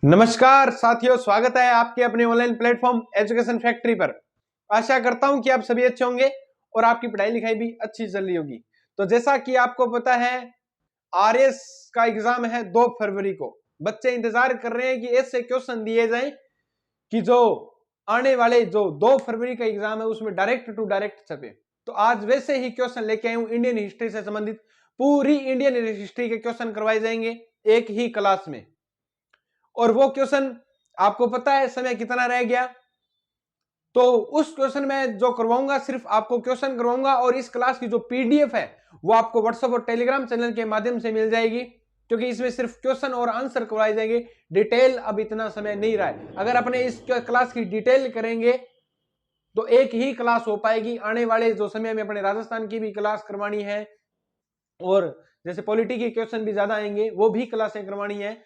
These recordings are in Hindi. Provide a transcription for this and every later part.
नमस्कार साथियों, स्वागत है आपके अपने ऑनलाइन प्लेटफॉर्म एजुकेशन फैक्ट्री पर। आशा करता हूं कि आप सभी अच्छे होंगे और आपकी पढ़ाई लिखाई भी अच्छी चल रही होगी। तो जैसा कि आपको पता है, आरएस का एग्जाम है 2 फरवरी को। बच्चे इंतजार कर रहे हैं कि ऐसे क्वेश्चन दिए जाएं कि जो आने वाले जो 2 फरवरी का एग्जाम है उसमें डायरेक्ट टू डायरेक्ट छपे। तो आज वैसे ही क्वेश्चन लेके आए हूं, इंडियन हिस्ट्री से संबंधित पूरी इंडियन हिस्ट्री के क्वेश्चन करवाए जाएंगे एक ही क्लास में। और वो क्वेश्चन आपको पता है समय कितना रह गया, तो उस क्वेश्चन में जो करवाऊंगा सिर्फ आपको क्वेश्चन करवाऊंगा और इस क्लास की जो पीडीएफ है वो आपको व्हाट्सएप और टेलीग्राम चैनल के माध्यम से मिल जाएगी, क्योंकि इसमें सिर्फ क्वेश्चन और आंसर करवाए जाएंगे। डिटेल अब इतना समय नहीं रहा है। अगर अपने इस क्लास की डिटेल करेंगे तो एक ही क्लास हो पाएगी। आने वाले जो समय में अपने राजस्थान की भी क्लास करवानी है और जैसे पॉलिटी के क्वेश्चन भी ज्यादा आएंगे वो भी क्लासें करवानी है।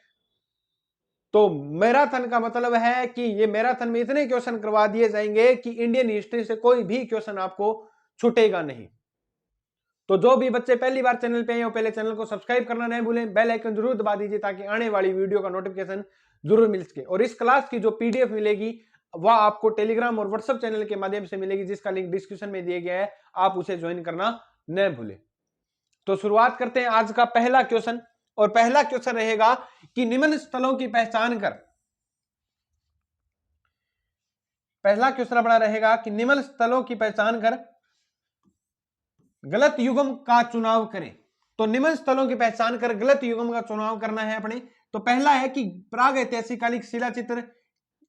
तो मैराथन का मतलब है कि ये मैराथन में इतने क्वेश्चन करवा दिए जाएंगे कि इंडियन हिस्ट्री से कोई भी क्वेश्चन आपको छूटेगा नहीं। तो जो भी बच्चे पहली बार चैनल पे आए हो, पहले चैनल को सब्सक्राइब करना नहीं भूलें, बेल आइकन जरूर दबा दीजिए ताकि आने वाली वीडियो का नोटिफिकेशन जरूर मिल सके। और इस क्लास की जो पीडीएफ मिलेगी वह आपको टेलीग्राम और व्हाट्सएप चैनल के माध्यम से मिलेगी, जिसका लिंक डिस्क्रिप्शन में दिया गया है, आप उसे ज्वाइन करना न भूलें। तो शुरुआत करते हैं आज का पहला क्वेश्चन। और पहला क्वेश्चन रहेगा कि निम्न स्थलों की पहचान कर। पहला क्वेश्चन अपना रहेगा कि निम्न स्थलों की पहचान कर गलत युग्म का चुनाव करें। तो निम्न स्थलों की पहचान कर गलत युग्म का चुनाव करना है अपने। तो पहला है कि प्राग ऐतिहासिक कालिक शिला चित्र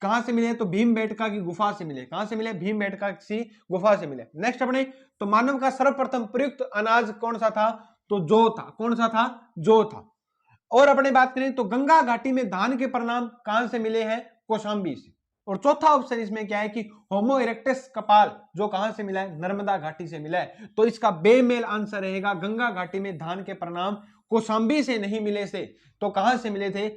कहां से मिले, तो भीमबेटका की गुफा से मिले। कहां से मिले? भीमबेटका की गुफा से मिले। नेक्स्ट अपने, तो मानव का सर्वप्रथम प्रयुक्त अनाज कौन सा था? तो जौ था। कौन सा था? जौ था। और अपने बात करें तो गंगा घाटी में धान के परिणाम कहां से मिले हैं? कौशाम्बी से। और चौथा ऑप्शन इसमें क्या है कि होमो इरेक्टस कपाल जो कहां से मिला है? नर्मदा घाटी से मिला है। तो इसका बेमेल आंसर रहेगा गंगा घाटी में धान के परिणाम कौशाम्बी से नहीं मिले थे, तो कहां से मिले थे?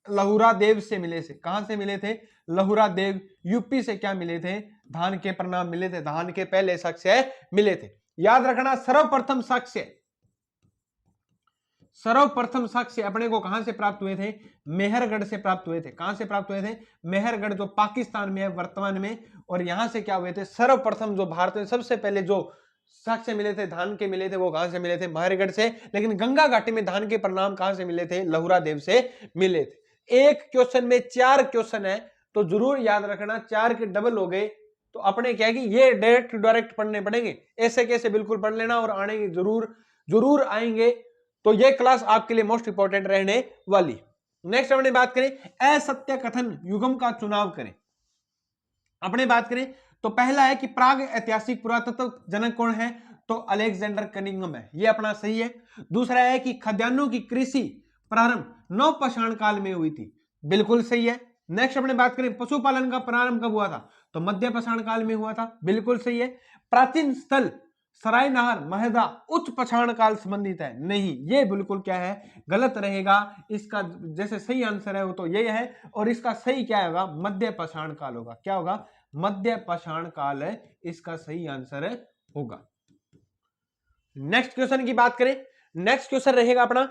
लहुरा देव से मिले थे। कहां से मिले थे? लहुरा देव। यूपी से क्या मिले थे? धान के परिणाम मिले थे। धान के पहले साक्ष्य मिले थे। याद रखना, सर्वप्रथम साक्ष्य अपने को कहां से प्राप्त हुए थे? मेहरगढ़ से प्राप्त हुए थे। कहां से प्राप्त हुए थे? मेहरगढ़, जो पाकिस्तान में है वर्तमान में। और यहां से क्या हुए थे? सर्वप्रथम जो भारत में सबसे पहले जो साक्ष्य मिले थे धान के मिले थे वो कहां से मिले थे? मेहरगढ़ से। लेकिन गंगा घाटी में धान के परिणाम कहां से मिले थे? लहुरा देव से मिले थे। एक क्वेश्चन में 4 क्वेश्चन है, तो जरूर याद रखना 4 के डबल हो गए। तो अपने क्या है कि ये डायरेक्ट पढ़ने पड़ेंगे, ऐसे कैसे बिल्कुल पढ़ लेना और आने जरूर आएंगे। तो ये क्लास आपके लिए मोस्ट इंपॉर्टेंट रहने वाली। नेक्स्ट अपने बात करें असत्य कथन युग्म का चुनाव करें। अपने बात करें तो पहला है कि प्राग ऐतिहासिक पुरातत्व जनक कौन है? तो अलेक्जेंडर कनिंघम है, ये अपना सही है। दूसरा है कि खाद्यान्नों की कृषि प्रारंभ नवपाषाण काल में हुई थी, बिल्कुल सही है। नेक्स्ट अपने बात करें पशुपालन का प्रारंभ कब हुआ था? तो मध्य पाषाण काल में हुआ था, बिल्कुल सही है। प्राचीन स्थल सरायनहर महदा उच्च पाषाण काल संबंधित है, नहीं, ये बिल्कुल क्या है? गलत रहेगा। इसका जैसे सही आंसर है वो तो ये है, और इसका सही क्या होगा? मध्य पाषाण काल होगा। क्या होगा? मध्य पाषाण काल है इसका सही आंसर होगा। नेक्स्ट क्वेश्चन की बात करें, नेक्स्ट क्वेश्चन रहेगा अपना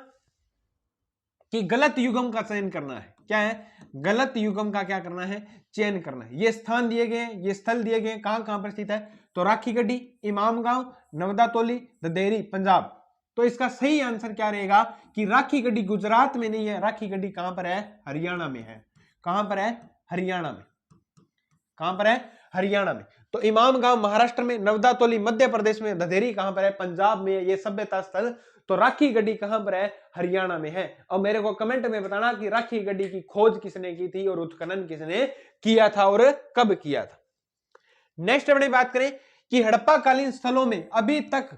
कि गलत युग्म का चयन करना है। क्या है? गलत युग्म का क्या करना है? चयन करना है। ये स्थान दिए गए, ये स्थल दिए गए, कहां कहां पर स्थित है? तो राखी गढ़ी, इमाम गांव, नवदा तोली, ददेरी, पंजाब। तो इसका सही आंसर क्या रहेगा कि राखी गढ़ी गुजरात में नहीं है, राखी गढ़ी कहां पर है? हरियाणा में है। कहां पर है? हरियाणा में। कहां पर है? हरियाणा में। तो इमाम गांव महाराष्ट्र में, नवदा तोली मध्य प्रदेश में, ददेरी कहां पर है? पंजाब में। ये सभ्यता स्थल। तो राखी गढ़ी कहां पर है? हरियाणा में है। और मेरे को कमेंट में बताना कि राखी गढ़ी की खोज किसने की थी और उत्खनन किसने किया था और कब किया था। नेक्स्ट अपनी बात करें कि हड़प्पा कालीन स्थलों में अभी तक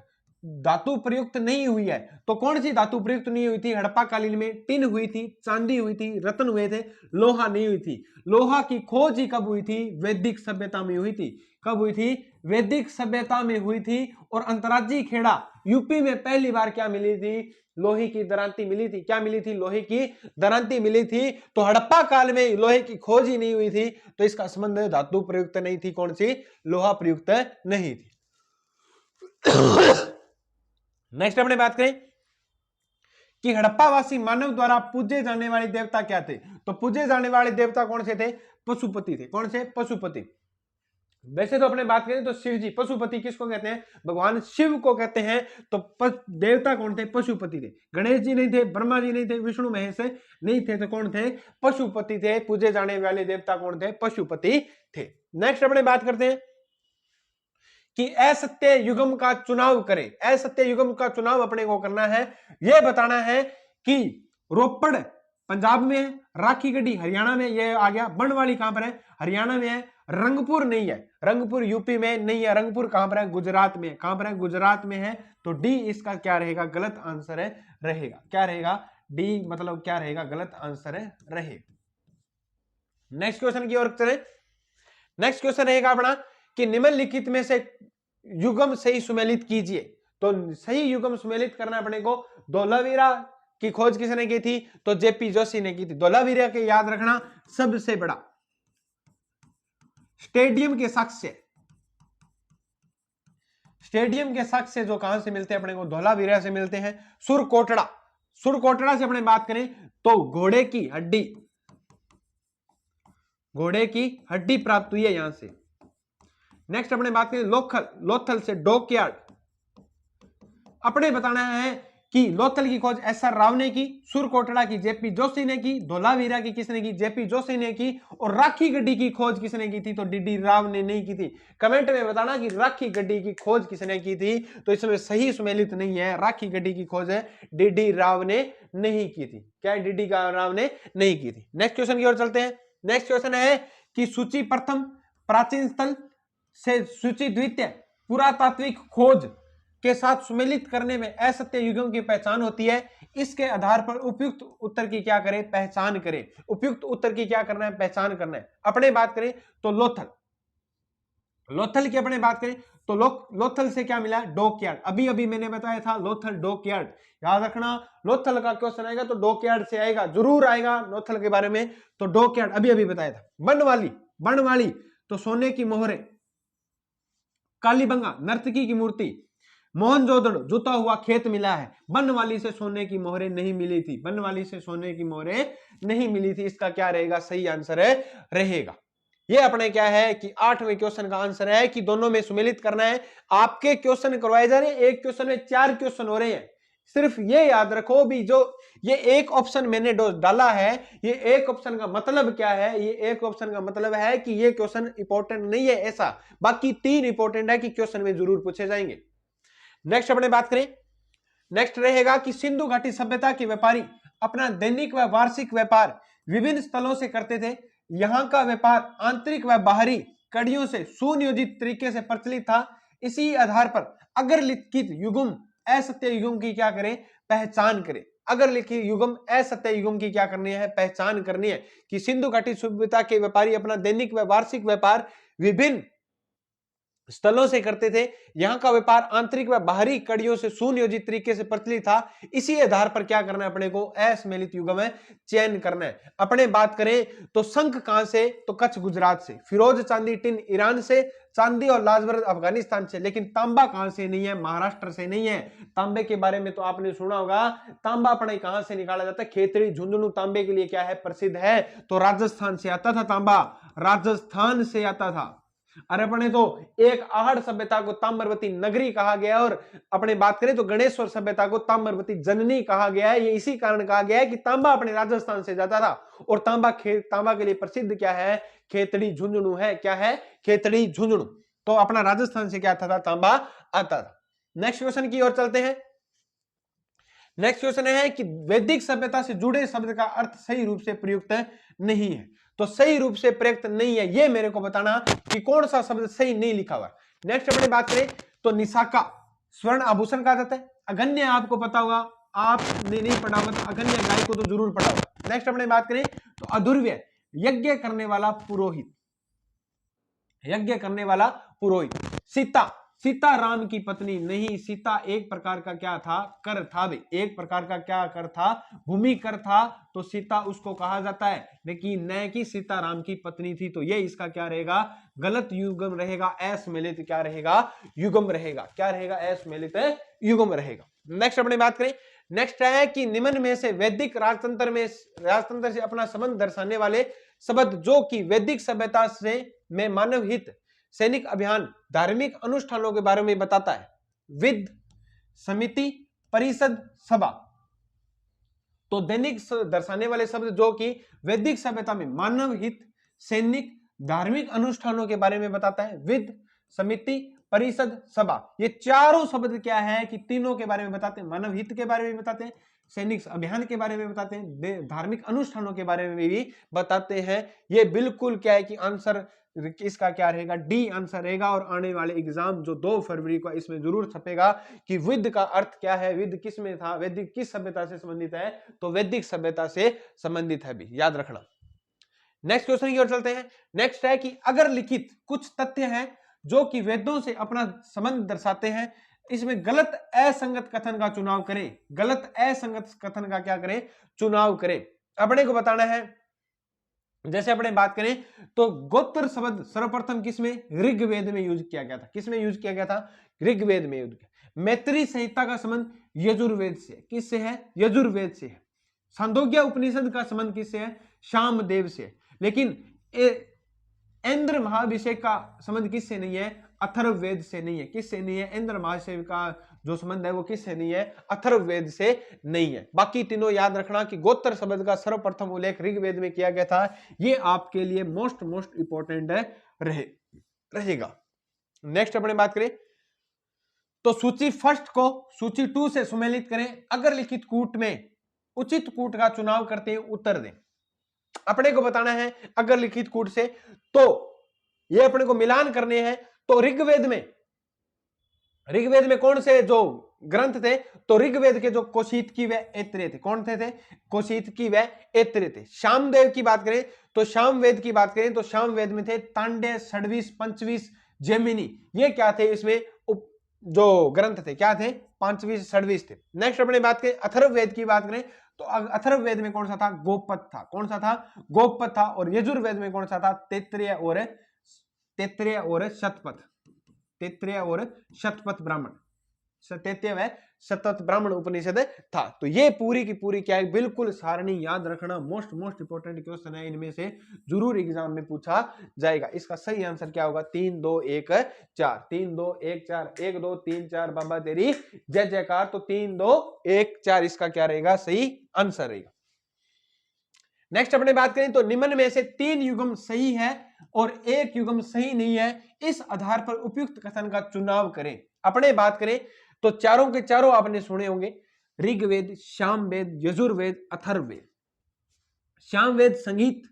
धातु प्रयुक्त नहीं हुई है, तो कौन सी धातु प्रयुक्त नहीं हुई थी हड़प्पा कालीन में? टिन हुई थी, चांदी हुई थी, रत्न हुए थे, लोहा नहीं हुई थी। लोहा की खोज ही कब हुई थी? वैदिक सभ्यता में हुई थी। कब हुई थी? वैदिक सभ्यता में हुई थी। और अंतर्राज्यीय खेड़ा यूपी में पहली बार क्या मिली थी? लोहे की दरांती मिली थी। क्या मिली थी? लोहे की दरांती मिली थी। तो हड़प्पा काल में लोहे की खोज ही नहीं हुई थी, तो इसका संबंध धातु प्रयुक्त नहीं थी। कौन सी? लोहा प्रयुक्त नहीं थी। नेक्स्ट अपने बात करें कि हड़प्पावासी मानव द्वारा पूजे जाने वाले देवता क्या थे? तो पूजे जाने वाले देवता कौन से थे? पशुपति थे। कौन से? पशुपति। वैसे तो अपने बात करें तो शिव जी, पशुपति किसको कहते हैं? भगवान शिव को कहते हैं। तो देवता कौन थे? पशुपति थे। गणेश जी नहीं थे, ब्रह्मा जी नहीं थे, विष्णु महेश नहीं थे, तो कौन थे? पशुपति थे। पूजे जाने वाले देवता कौन थे? पशुपति थे। नेक्स्ट अपने बात करते हैं कि असत्य युगम का चुनाव करें। असत्य युगम का चुनाव अपने को करना है, यह बताना है कि रोपड़ पंजाब में है, राखी गढ़ी हरियाणा में, यह आ गया। बनवाली कहां पर है? हरियाणा में है। रंगपुर नहीं है, रंगपुर यूपी में नहीं है। रंगपुर कहां पर है? गुजरात में। कहां पर है? गुजरात में है। तो डी इसका क्या रहेगा? गलत आंसर है रहेगा। क्या रहेगा? डी मतलब क्या रहेगा? गलत आंसर है रहेगा। नेक्स्ट क्वेश्चन की ओर चलें। नेक्स्ट क्वेश्चन रहेगा अपना कि निम्नलिखित में से युगम सही सुमेलित कीजिए। तो सही युगम सुमेलित करना अपने को। धोलावीरा की खोज किसने की थी? तो जेपी जोशी ने की थी। धोलावीरा के याद रखना सबसे बड़ा स्टेडियम के साक्ष्य, स्टेडियम के साक्ष्य जो कहां से मिलते हैं अपने को? धोलावीरा से मिलते हैं। सुरकोटड़ा, सुरकोटड़ा से अपने बात करें तो घोड़े की हड्डी, घोड़े की हड्डी प्राप्त हुई है यहां से। नेक्स्ट अपने बात करें लोथल, लोथल से डॉकयार्ड। अपने बताना है कि लोथल की खोज एसआर राव ने की, सुरकोटड़ा की जेपी जोशी ने की, धोलावीरा की किसने की? जेपी जोशी ने की। और राखी गड्डी की खोज किसने की थी? तो डीडी राव ने नहीं की थी। कमेंट में बताना कि राखी गड्डी की खोज किसने की थी। तो इसमें सही सुमेलित नहीं है, राखी गड्डी की खोज है डीडी राव ने नहीं की थी। क्या डीडी राव ने नहीं की थी। नेक्स्ट क्वेश्चन की ओर चलते हैं। नेक्स्ट क्वेश्चन है कि सूची प्रथम प्राचीन स्थल से सूची द्वितीय पुरातात्विक खोज के साथ सुमेलित करने में असत्य युगम की पहचान होती है। इसके आधार पर उपयुक्त उत्तर की क्या करें? पहचान करें। उपयुक्त उत्तर की क्या करना है? पहचान करना है। अपने बात करें तो लोथल, लोथल की अपने बात करें तो लोथल से क्या मिला? डॉकयार्ड। अभी अभी मैंने बताया था लोथल डॉकयार्ड, याद रखना। लोथल का क्वेश्चन आएगा तो डॉकयार्ड से आएगा, जरूर आएगा लोथल के बारे में। तो डॉकयार्ड अभी अभी बताया था। बनवाली, बनवाली तो सोने की मोहरे, कालीबंगा नर्तकी की मूर्ति, मोहनजोदड़ो जूता हुआ खेत मिला है। बनवाली से सोने की मोहरें नहीं मिली थी, बनवाली से सोने की मोहरें नहीं मिली थी। इसका क्या रहेगा? सही आंसर है रहेगा। ये अपने क्या है कि 8वें क्वेश्चन का आंसर है कि दोनों में सुमेलित करना है। आपके क्वेश्चन करवाए जा रहे हैं, एक क्वेश्चन में 4 क्वेश्चन हो रहे हैं। सिर्फ ये याद रखो भी, जो ये एक ऑप्शन मैंने डाला है, ये एक ऑप्शन का मतलब क्या है? ये एक ऑप्शन का मतलब है कि ये क्वेश्चन इंपॉर्टेंट नहीं है ऐसा, बाकी 3 इंपॉर्टेंट है कि क्वेश्चन में जरूर पूछे जाएंगे। नेक्स्ट अपने बात करें, नेक्स्ट रहेगा कि सिंधु घाटी सभ्यता के व्यापारी अपना दैनिक व वार्षिक व्यापार विभिन्न स्थलों से करते थे। यहां का व्यापार आंतरिक व बाहरी कड़ियों से सुनियोजित तरीके से प्रचलित था। इसी आधार पर अगर लिखित युगम असत्य युगम की क्या करें? पहचान करें। अगर लिखित युगम असत्य युगम की क्या करनी है? पहचान करनी है कि सिंधु घाटी सभ्यता के व्यापारी अपना दैनिक व वार्षिक व्यापार विभिन्न स्थलों से करते थे। यहां का व्यापार आंतरिक व बाहरी कड़ियों से सुनियोजित तरीके से प्रचलित था। इसी आधार पर क्या करना है अपने को? असमेलित युगम है चयन करना है। अपने बात करें तो शंख कहां से? तो कच्छ गुजरात से, फिरोज चांदी टिन ईरान से, चांदी और लाजवरत अफगानिस्तान से। लेकिन तांबा कहां से नहीं है? महाराष्ट्र से नहीं है। तांबे के बारे में तो आपने सुना होगा। तांबा अपने कहां से निकाला जाता है? खेतड़ी झुंझुनू तांबे के लिए क्या है? प्रसिद्ध है। तो राजस्थान से आता था तांबा, राजस्थान से आता था। अरे अपने तो एक आहड़ सभ्यता को ताम्रवती नगरी कहा गया, और अपने बात करें तो गणेश्वर सभ्यता को ताम्रवती जननी कहा गया है। ये इसी कारण कहा गया है कि तांबा अपने राजस्थान से जाता था। और तांबा के लिए प्रसिद्ध क्या है? खेतड़ी झुंझुनू है। क्या है? खेतड़ी झुंझुनू। तो अपना राजस्थान से क्या आता था? तांबा आता था। नेक्स्ट क्वेश्चन की ओर चलते हैं। नेक्स्ट क्वेश्चन है कि वैदिक सभ्यता से जुड़े शब्द का अर्थ सही रूप से प्रयुक्त नहीं है। तो सही रूप से प्रयुक्त नहीं है, ये मेरे को बताना कि कौन सा शब्द सही नहीं लिखा हुआ। नेक्स्ट अपने बात करें तो निशाका स्वर्ण आभूषण कहा जाता है। अगन्य आपको पता होगा, आपने नहीं पढ़ा होगा तो अगन्य गाय को तो जरूर पढ़ा होगा। नेक्स्ट अपने बात करें तो अधुर्व्य यज्ञ करने वाला पुरोहित, यज्ञ करने वाला पुरोहित। सीता, सीता राम की पत्नी नहीं, सीता एक प्रकार का क्या था? कर था। भी एक प्रकार का क्या कर था? भूमि कर था। तो सीता उसको कहा जाता है, लेकिन न कि सीता राम की पत्नी थी। तो ये इसका क्या रहेगा? गलत युगम रहेगा। असमेलित क्या रहेगा? युगम रहेगा। क्या रहेगा? असमेलित युगम रहेगा। नेक्स्ट अपने बात करें, नेक्स्ट है कि निम्न में से वैदिक राजतंत्र से अपना संबंध दर्शाने वाले शब्द जो कि वैदिक सभ्यता से में मानव हित, सैनिक अभियान, धार्मिक अनुष्ठानों के बारे में बताता है। विद, समिति, परिषद, सभा। तो दैनिक दर्शाने वाले शब्द जो कि वैदिक सभ्यता में मानव हित, सैनिक, धार्मिक अनुष्ठानों के बारे में बताता है। विद, समिति, परिषद, सभा। ये चारों शब्द क्या है कि तीनों के बारे में बताते हैं। मानव हित के बारे में बताते हैं, सैनिक अभियान के बारे में बताते हैं, धार्मिक अनुष्ठानों के बारे में भी बताते हैं। ये बिल्कुल क्या है कि आंसर इसका क्या रहेगा, डी आंसर रहेगा। और आने वाले एग्जाम जो 2 फरवरी को इसमें जरूर छपेगा कि विद का अर्थ क्या है, विद किस में था, वैदिक किस सभ्यता से संबंधित है, तो वैदिक सभ्यता से संबंधित है भी, याद रखना। नेक्स्ट क्वेश्चन की ओर चलते हैं। नेक्स्ट है कि अगर लिखित कुछ तथ्य हैं जो कि वेदों से अपना संबंध दर्शाते हैं, इसमें गलत असंगत कथन का चुनाव करें। गलत असंगत कथन का क्या करें, चुनाव करें। अपने को बताना है, जैसे अपने बात करें तो गोत्र शब्द सर्वप्रथम किसमें, ऋग्वेद में यूज किया गया था। किसमें यूज किया गया था, ऋग्वेद में यूज किया। मैत्री संहिता का संबंध यजुर्वेद से, किससे है, यजुर्वेद से है। छांदोग्य उपनिषद का संबंध किससे है, शामदेव से। लेकिन इंद्र महाभिषेक का संबंध किससे नहीं है, अथर्ववेद से नहीं है। किससे नहीं है, इंद्र महाभिषेक का जो संबंध है वो किससे नहीं है, अथर्ववेद से नहीं है। बाकी तीनों याद रखना कि गोत्र शब्द का सर्वप्रथम उल्लेख ऋग्वेद में किया गया था। ये आपके लिए मोस्ट इंपॉर्टेंट रहेगा। नेक्स्ट अपने बात करें तो सूची फर्स्ट को सूची 2 से सुमेलित करें। अगर लिखित कूट में उचित कूट का चुनाव करते हैं, उत्तर दें। अपने को बताना है अगर लिखित कूट से, तो ये अपने को मिलान करने हैं। तो ऋग्वेद में कौन से जो ग्रंथ थे, तो ऋग्वेद के जो कौशितकी व ऐत्रेय थे, कौन थे, कौशितकी व ऐत्रेय थे। सामवेद की बात करें तो सामवेद में थे तांडे, षड्वीस, पंचवीस, जैमिनी। ये क्या थे, इसमें जो ग्रंथ थे क्या थे, पांचवीस, षड्वीस थे। नेक्स्ट अपने बात करें अथर्ववेद की बात करें तो अथर्ववेद में कौन सा था, गोपद था। कौन सा था, गोपद था। और यजुर्वेद में कौन सा था, तैत्तिरीय और शतपथ ब्राह्मण, तैत्तिरीय व शतपथ ब्राह्मण उपनिषद था। तो ये पूरी की पूरी क्या है, बिल्कुल सारणी याद रखना। मोस्ट इंपॉर्टेंट क्वेश्चन है, इनमें से जरूर एग्जाम में पूछा जाएगा। इसका सही आंसर क्या होगा, 3 2 1 4, 3 2 1 4, 1 2 3 4 बाबा तेरी जय जयकार। तो 3 2 1 4 इसका क्या रहेगा, सही आंसर रहेगा। नेक्स्ट अपने बात करें तो निम्न में से 3 युग्म सही है और 1 युग्म सही नहीं है। इस आधार पर उपयुक्त कथन का चुनाव करें। अपने बात करें तो चारों के चारों आपने सुने होंगे, ऋग्वेद, सामवेद, यजुर्वेद, अथर्ववेद। सामवेद संगीत,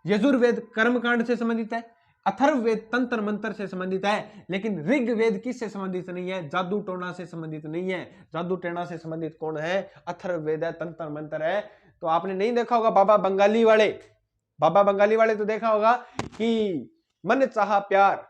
यजुर्वेद कर्मकांड से संबंधित है, अथर्ववेद तंत्र मंत्र से संबंधित है। लेकिन ऋग्वेद किससे संबंधित नहीं है, जादू टोना से संबंधित नहीं है। जादू टोना से संबंधित कौन है, अथर्ववेद है, तंत्र मंत्र है। तो आपने नहीं देखा होगा बाबा बंगाली वाले तो देखा होगा कि मन चाहा प्यार,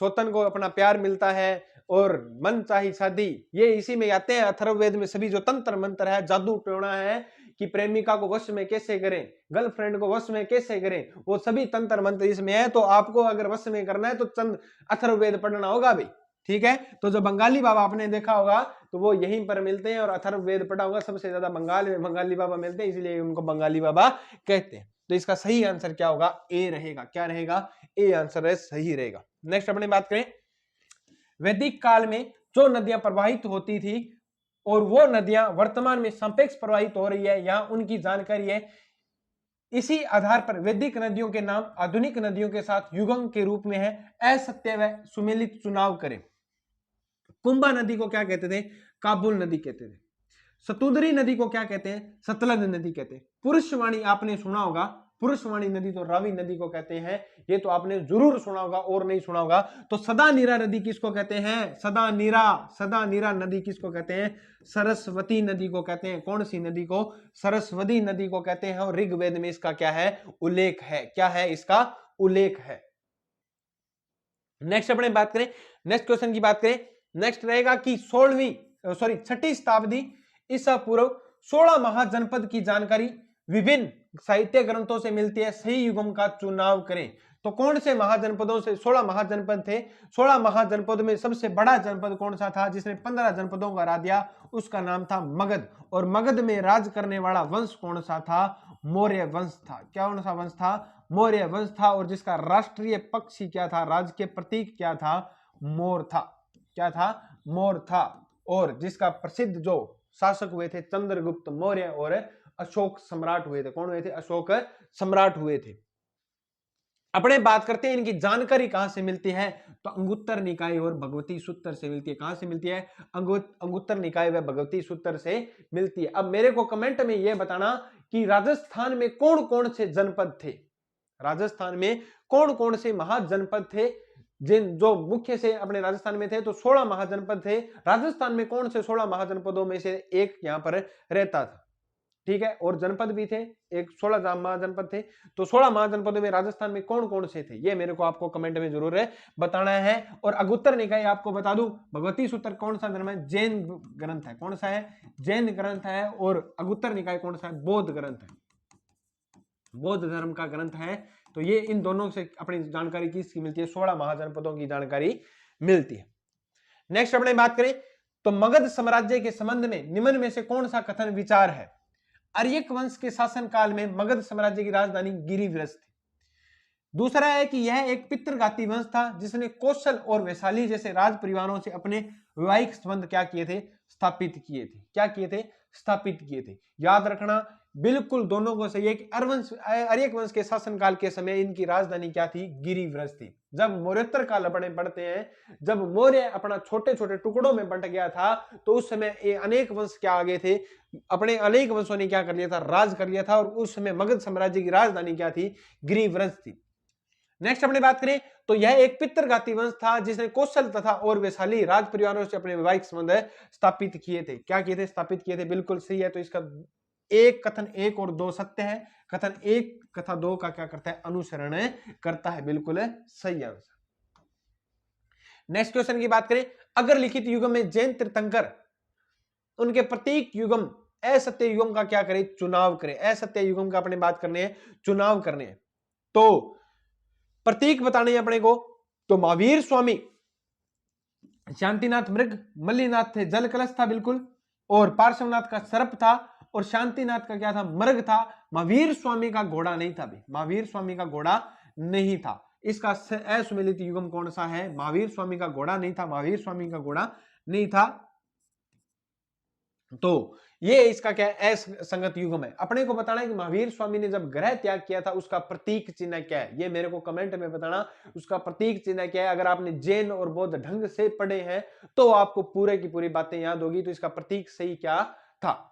सोतन को अपना प्यार मिलता है, और मन चाही शादी, ये इसी में आते हैं। अथर्ववेद में सभी जो तंत्र मंत्र है, जादू टोना है कि प्रेमिका को वश में कैसे करें, गर्लफ्रेंड को वश में कैसे करें, वो सभी तंत्र मंत्र इसमें है। तो आपको अगर वश में करना है तो चंद अथर्ववेद पढ़ना होगा भाई, ठीक है। तो जो बंगाली बाबा आपने देखा होगा तो वो यहीं पर मिलते हैं, और अथर्ववेद पढ़ा होगा, सबसे ज्यादा बंगाल में बंगाली बाबा मिलते हैं, इसलिए उनको बंगाली बाबा कहते हैं। तो इसका सही आंसर क्या होगा, ए रहेगा। क्या रहेगा, ए आंसर सही रहेगा। नेक्स्ट अपने बात करें, वैदिक काल में जो नदियां प्रवाहित होती थी और वो नदियां वर्तमान में सापेक्ष प्रवाहित हो रही है, यहां उनकी जानकारी है। इसी आधार पर वैदिक नदियों के नाम आधुनिक नदियों के साथ युग्म के रूप में है। असत्य व सुमेलित चुनाव करें। कुंभा नदी को क्या कहते थे, काबुल नदी कहते थे। सतुंदरी नदी को क्या कहते हैं, सतलज नदी कहते हैं। पुरुषवाणी आपने सुना होगा, पुरुषवाणी नदी तो रावी नदी को कहते हैं, ये तो आपने जरूर सुना होगा, और नहीं सुना होगा तो सदा नीरा नदी किसको कहते हैं, सदा नीरा नदी किसको कहते हैं, सरस्वती नदी को कहते हैं। कौन सी नदी को, सरस्वती नदी को कहते हैं। और ऋग्वेद में इसका क्या है, उल्लेख है। क्या है, इसका उल्लेख है। नेक्स्ट अपने बात करें, नेक्स्ट क्वेश्चन की बात करें, नेक्स्ट रहेगा कि 6वीं शताब्दी ईसा पूर्व 16 महाजनपद की जानकारी विभिन्न साहित्य ग्रंथों से मिलती है। सही युग्म का चुनाव करें। तो कौन से महाजनपदों से 16 महाजनपद थे, 16 महाजनपद में सबसे बड़ा जनपद कौन सा था जिसने 15 जनपदों को हरा दिया, उसका नाम था मगध। और मगध में राज करने वाला वंश कौन सा था, मौर्य वंश था। क्या कौन सा वंश था, मौर्य वंश था। और जिसका राष्ट्रीय पक्षी क्या था, राजकीय प्रतीक क्या था, मोर था। क्या था, मोर था। और जिसका प्रसिद्ध जो शासक हुए थे चंद्रगुप्त मौर्य और अशोक सम्राट हुए थे। कौन हुए थे, अशोक सम्राट हुए थे। अपने बात करते हैं इनकी जानकारी कहां से मिलती है, तो अंगुत्तर निकाय और भगवती सूत्र से मिलती है। कहां से मिलती है, अंगुत्तर निकाय व भगवती सूत्र से मिलती है। अब मेरे को कमेंट में यह बताना कि राजस्थान में कौन कौन से जनपद थे, राजस्थान में कौन कौन से महाजनपद थे जिन जो मुख्य से अपने राजस्थान में थे। तो 16 महाजनपद थे। राजस्थान में कौन से 16 महाजनपदों में से एक यहां पर रहता था, ठीक है। और जनपद भी थे, एक 16 महाजनपद थे। तो 16 महाजनपदों में राजस्थान में कौन कौन से थे, ये मेरे को आपको कमेंट में जरूर बताना है। और अंगुत्तर निकाय आपको बता दूं, भगवती सूत्र कौन सा धर्म है, जैन ग्रंथ है। कौन सा है, जैन ग्रंथ है। और अंगुत्तर निकाय कौन सा है, बौद्ध ग्रंथ है, बौद्ध धर्म का ग्रंथ है। तो ये इन दोनों से अपनी जानकारी किसकी मिलती है, 16 महाजनपदों की जानकारी मिलती है। नेक्स्ट अपने बात करें तो मगध साम्राज्य के संबंध में निम्न में से कौन सा कथन विचार है। अर्यक वंश के शासन काल में मगध साम्राज्य की राजधानी गिरिव्रज थी। दूसरा है कि यह एक पितृघाती वंश था जिसने कौशल और वैशाली जैसे राज परिवारों से अपने वैवाहिक संबंध क्या किए थे, स्थापित किए थे। क्या किए थे, स्थापित किए थे। याद रखना बिल्कुल दोनों को सही है कि अर्यक वंश के शासनकाल के समय इनकी राजधानी क्या थी, गिरिव्रज थी। जब मौर्योत्तर काल अपने पढ़ते हैं, जब मौर्य अपना छोटे छोटे टुकड़ों में बंट गया था, तो उस समय ये अनेक वंश क्या आ गए थे, अपने अनेक वंशों ने क्या कर लिया था, राज कर लिया था। और उस समय मगध साम्राज्य की राजधानी क्या थी, गिरिव्रज थी। नेक्स्ट अपनी बात करें तो यह एक पितृघाती वंश था जिसने कौशल तथा और वैशाली राज परिवारों से अपने वैवाहिक संबंध स्थापित किए थे। क्या किए थे, स्थापित किए थे, बिल्कुल सही है। तो इसका एक कथन 1 और 2 सत्य है, कथन 1 कथा 2 का क्या करता है, अनुसरण करता है, बिल्कुल सही आंसर। नेक्स्ट क्वेश्चन की बात करें, अगर लिखित युगम में जैन तीर्थंकर उनके प्रतीक युगम असत्य युगम का क्या करें, चुनाव करें। असत्य युगम का अपने बात करने हैं, चुनाव करने हैं। तो प्रतीक बताने अपने को, तो महावीर स्वामी शांतिनाथ मृग, मल्लीनाथ थे जल कलश था बिल्कुल, और पार्श्वनाथ का सर्प था, और शांतिनाथ का क्या था, मृग था। महावीर स्वामी का घोड़ा नहीं था भी, महावीर स्वामी का घोड़ा नहीं था। इसका असुमेलित युगम कौन सा है, महावीर स्वामी का घोड़ा नहीं था, महावीर स्वामी का घोड़ा नहीं था। तो ये इसका क्या है, असंगत युगम है। अपने को बताना है कि महावीर स्वामी ने जब ग्रह त्याग किया था उसका प्रतीक चिन्ह क्या है, ये मेरे को कमेंट में बताना, उसका प्रतीक चिन्ह क्या है। अगर आपने जैन और बौद्ध ढंग से पढ़े हैं तो आपको पूरे की पूरी बातें याद होगी। तो इसका प्रतीक सही क्या था,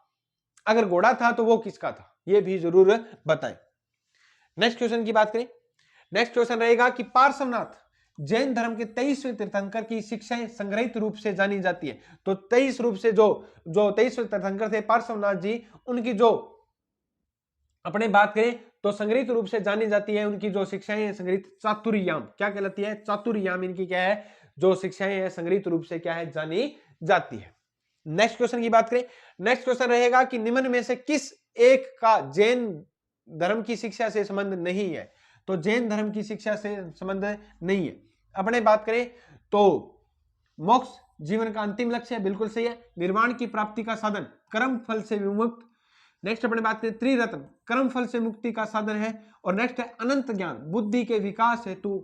अगर घोड़ा था तो वो किसका था, ये भी जरूर बताएं। नेक्स्ट क्वेश्चन की बात करें, नेक्स्ट क्वेश्चन रहेगा कि पार्श्वनाथ जैन धर्म के 23वें तीर्थंकर की शिक्षाएं संग्रहित रूप से जानी जाती है। तो 23 रूप से जो 23वें तीर्थंकर थे पार्श्वनाथ जी, उनकी जो अपने बात करें तो संग्रहित रूप से जानी जाती है उनकी जो शिक्षाएं हैं, संग्रहित चातुर्याम क्या कहलाती है, चातुर्याम इनकी क्या है, जो शिक्षाएं हैं संग्रहित रूप से क्या है, जानी जाती है। नेक्स्ट क्वेश्चन की बात करें, नेक्स्ट क्वेश्चन रहेगा कि निम्न में से किस एक का जैन धर्म की शिक्षा से संबंध नहीं है। तो जैन धर्म की शिक्षा से संबंध नहीं है। अपने बात करें तो मोक्ष जीवन का अंतिम लक्ष्य है, बिल्कुल सही है। निर्वाण की प्राप्ति का साधन, कर्म फल से विमुक्त। नेक्स्ट अपने बात करें त्रिरत्न, कर्म फल से मुक्ति का साधन है। और नेक्स्ट है अनंत ज्ञान, बुद्धि के विकास हेतु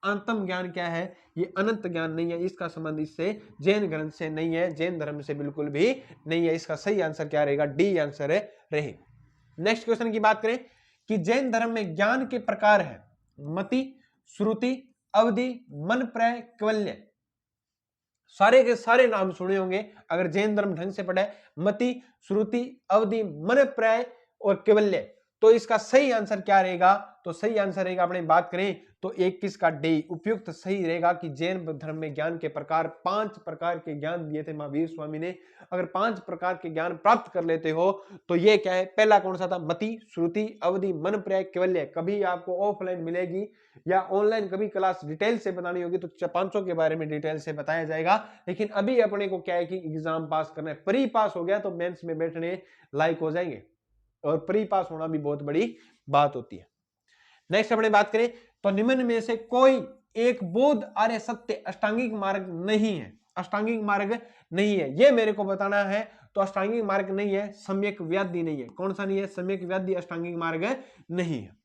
अंतम ज्ञान क्या है, ये अनंत ज्ञान नहीं है। इसका संबंध इससे जैन ग्रंथ से नहीं है, जैन धर्म से बिल्कुल भी नहीं है। इसका सही आंसर क्या रहेगा, डी आंसर रहे। नेक्स्ट क्वेश्चन की बात करें कि जैन धर्म में ज्ञान के प्रकार है मति, श्रुति, अवधि, मन, प्रय, कैवल्य। सारे के सारे नाम सुने होंगे अगर जैन धर्म ढंग से पढ़े, मति, श्रुति, अवधि, मन, प्रय और कैवल्य। तो इसका सही आंसर क्या रहेगा, तो सही आंसर रहेगा अपने बात करें तो 21 का डी उपयुक्त सही रहेगा कि जैन धर्म में ज्ञान के प्रकार 5 प्रकार के ज्ञान दिए थे महावीर स्वामी ने। अगर 5 प्रकार के ज्ञान प्राप्त कर लेते हो तो ये क्या है, पहला कौन सा था, मति, श्रुति, अवधि, मन, प्रय, कैवल्य। कभी आपको ऑफलाइन मिलेगी या ऑनलाइन कभी क्लास डिटेल से बतानी होगी तो 5 के बारे में डिटेल से बताया जाएगा। लेकिन अभी अपने को क्या है कि एग्जाम पास करना है, प्री पास हो गया तो मेंस में बैठने लायक हो जाएंगे, और प्री पास होना भी बहुत बड़ी बात होती है। नेक्स्ट अपने बात करें तो निम्न में से कोई एक बोध आर्य सत्य अष्टांगिक मार्ग नहीं है, अष्टांगिक मार्ग नहीं है, ये मेरे को बताना है। तो अष्टांगिक मार्ग नहीं है, सम्यक व्याधि नहीं है। कौन सा नहीं है? सम्यक व्याधि अष्टांगिक मार्ग नहीं है।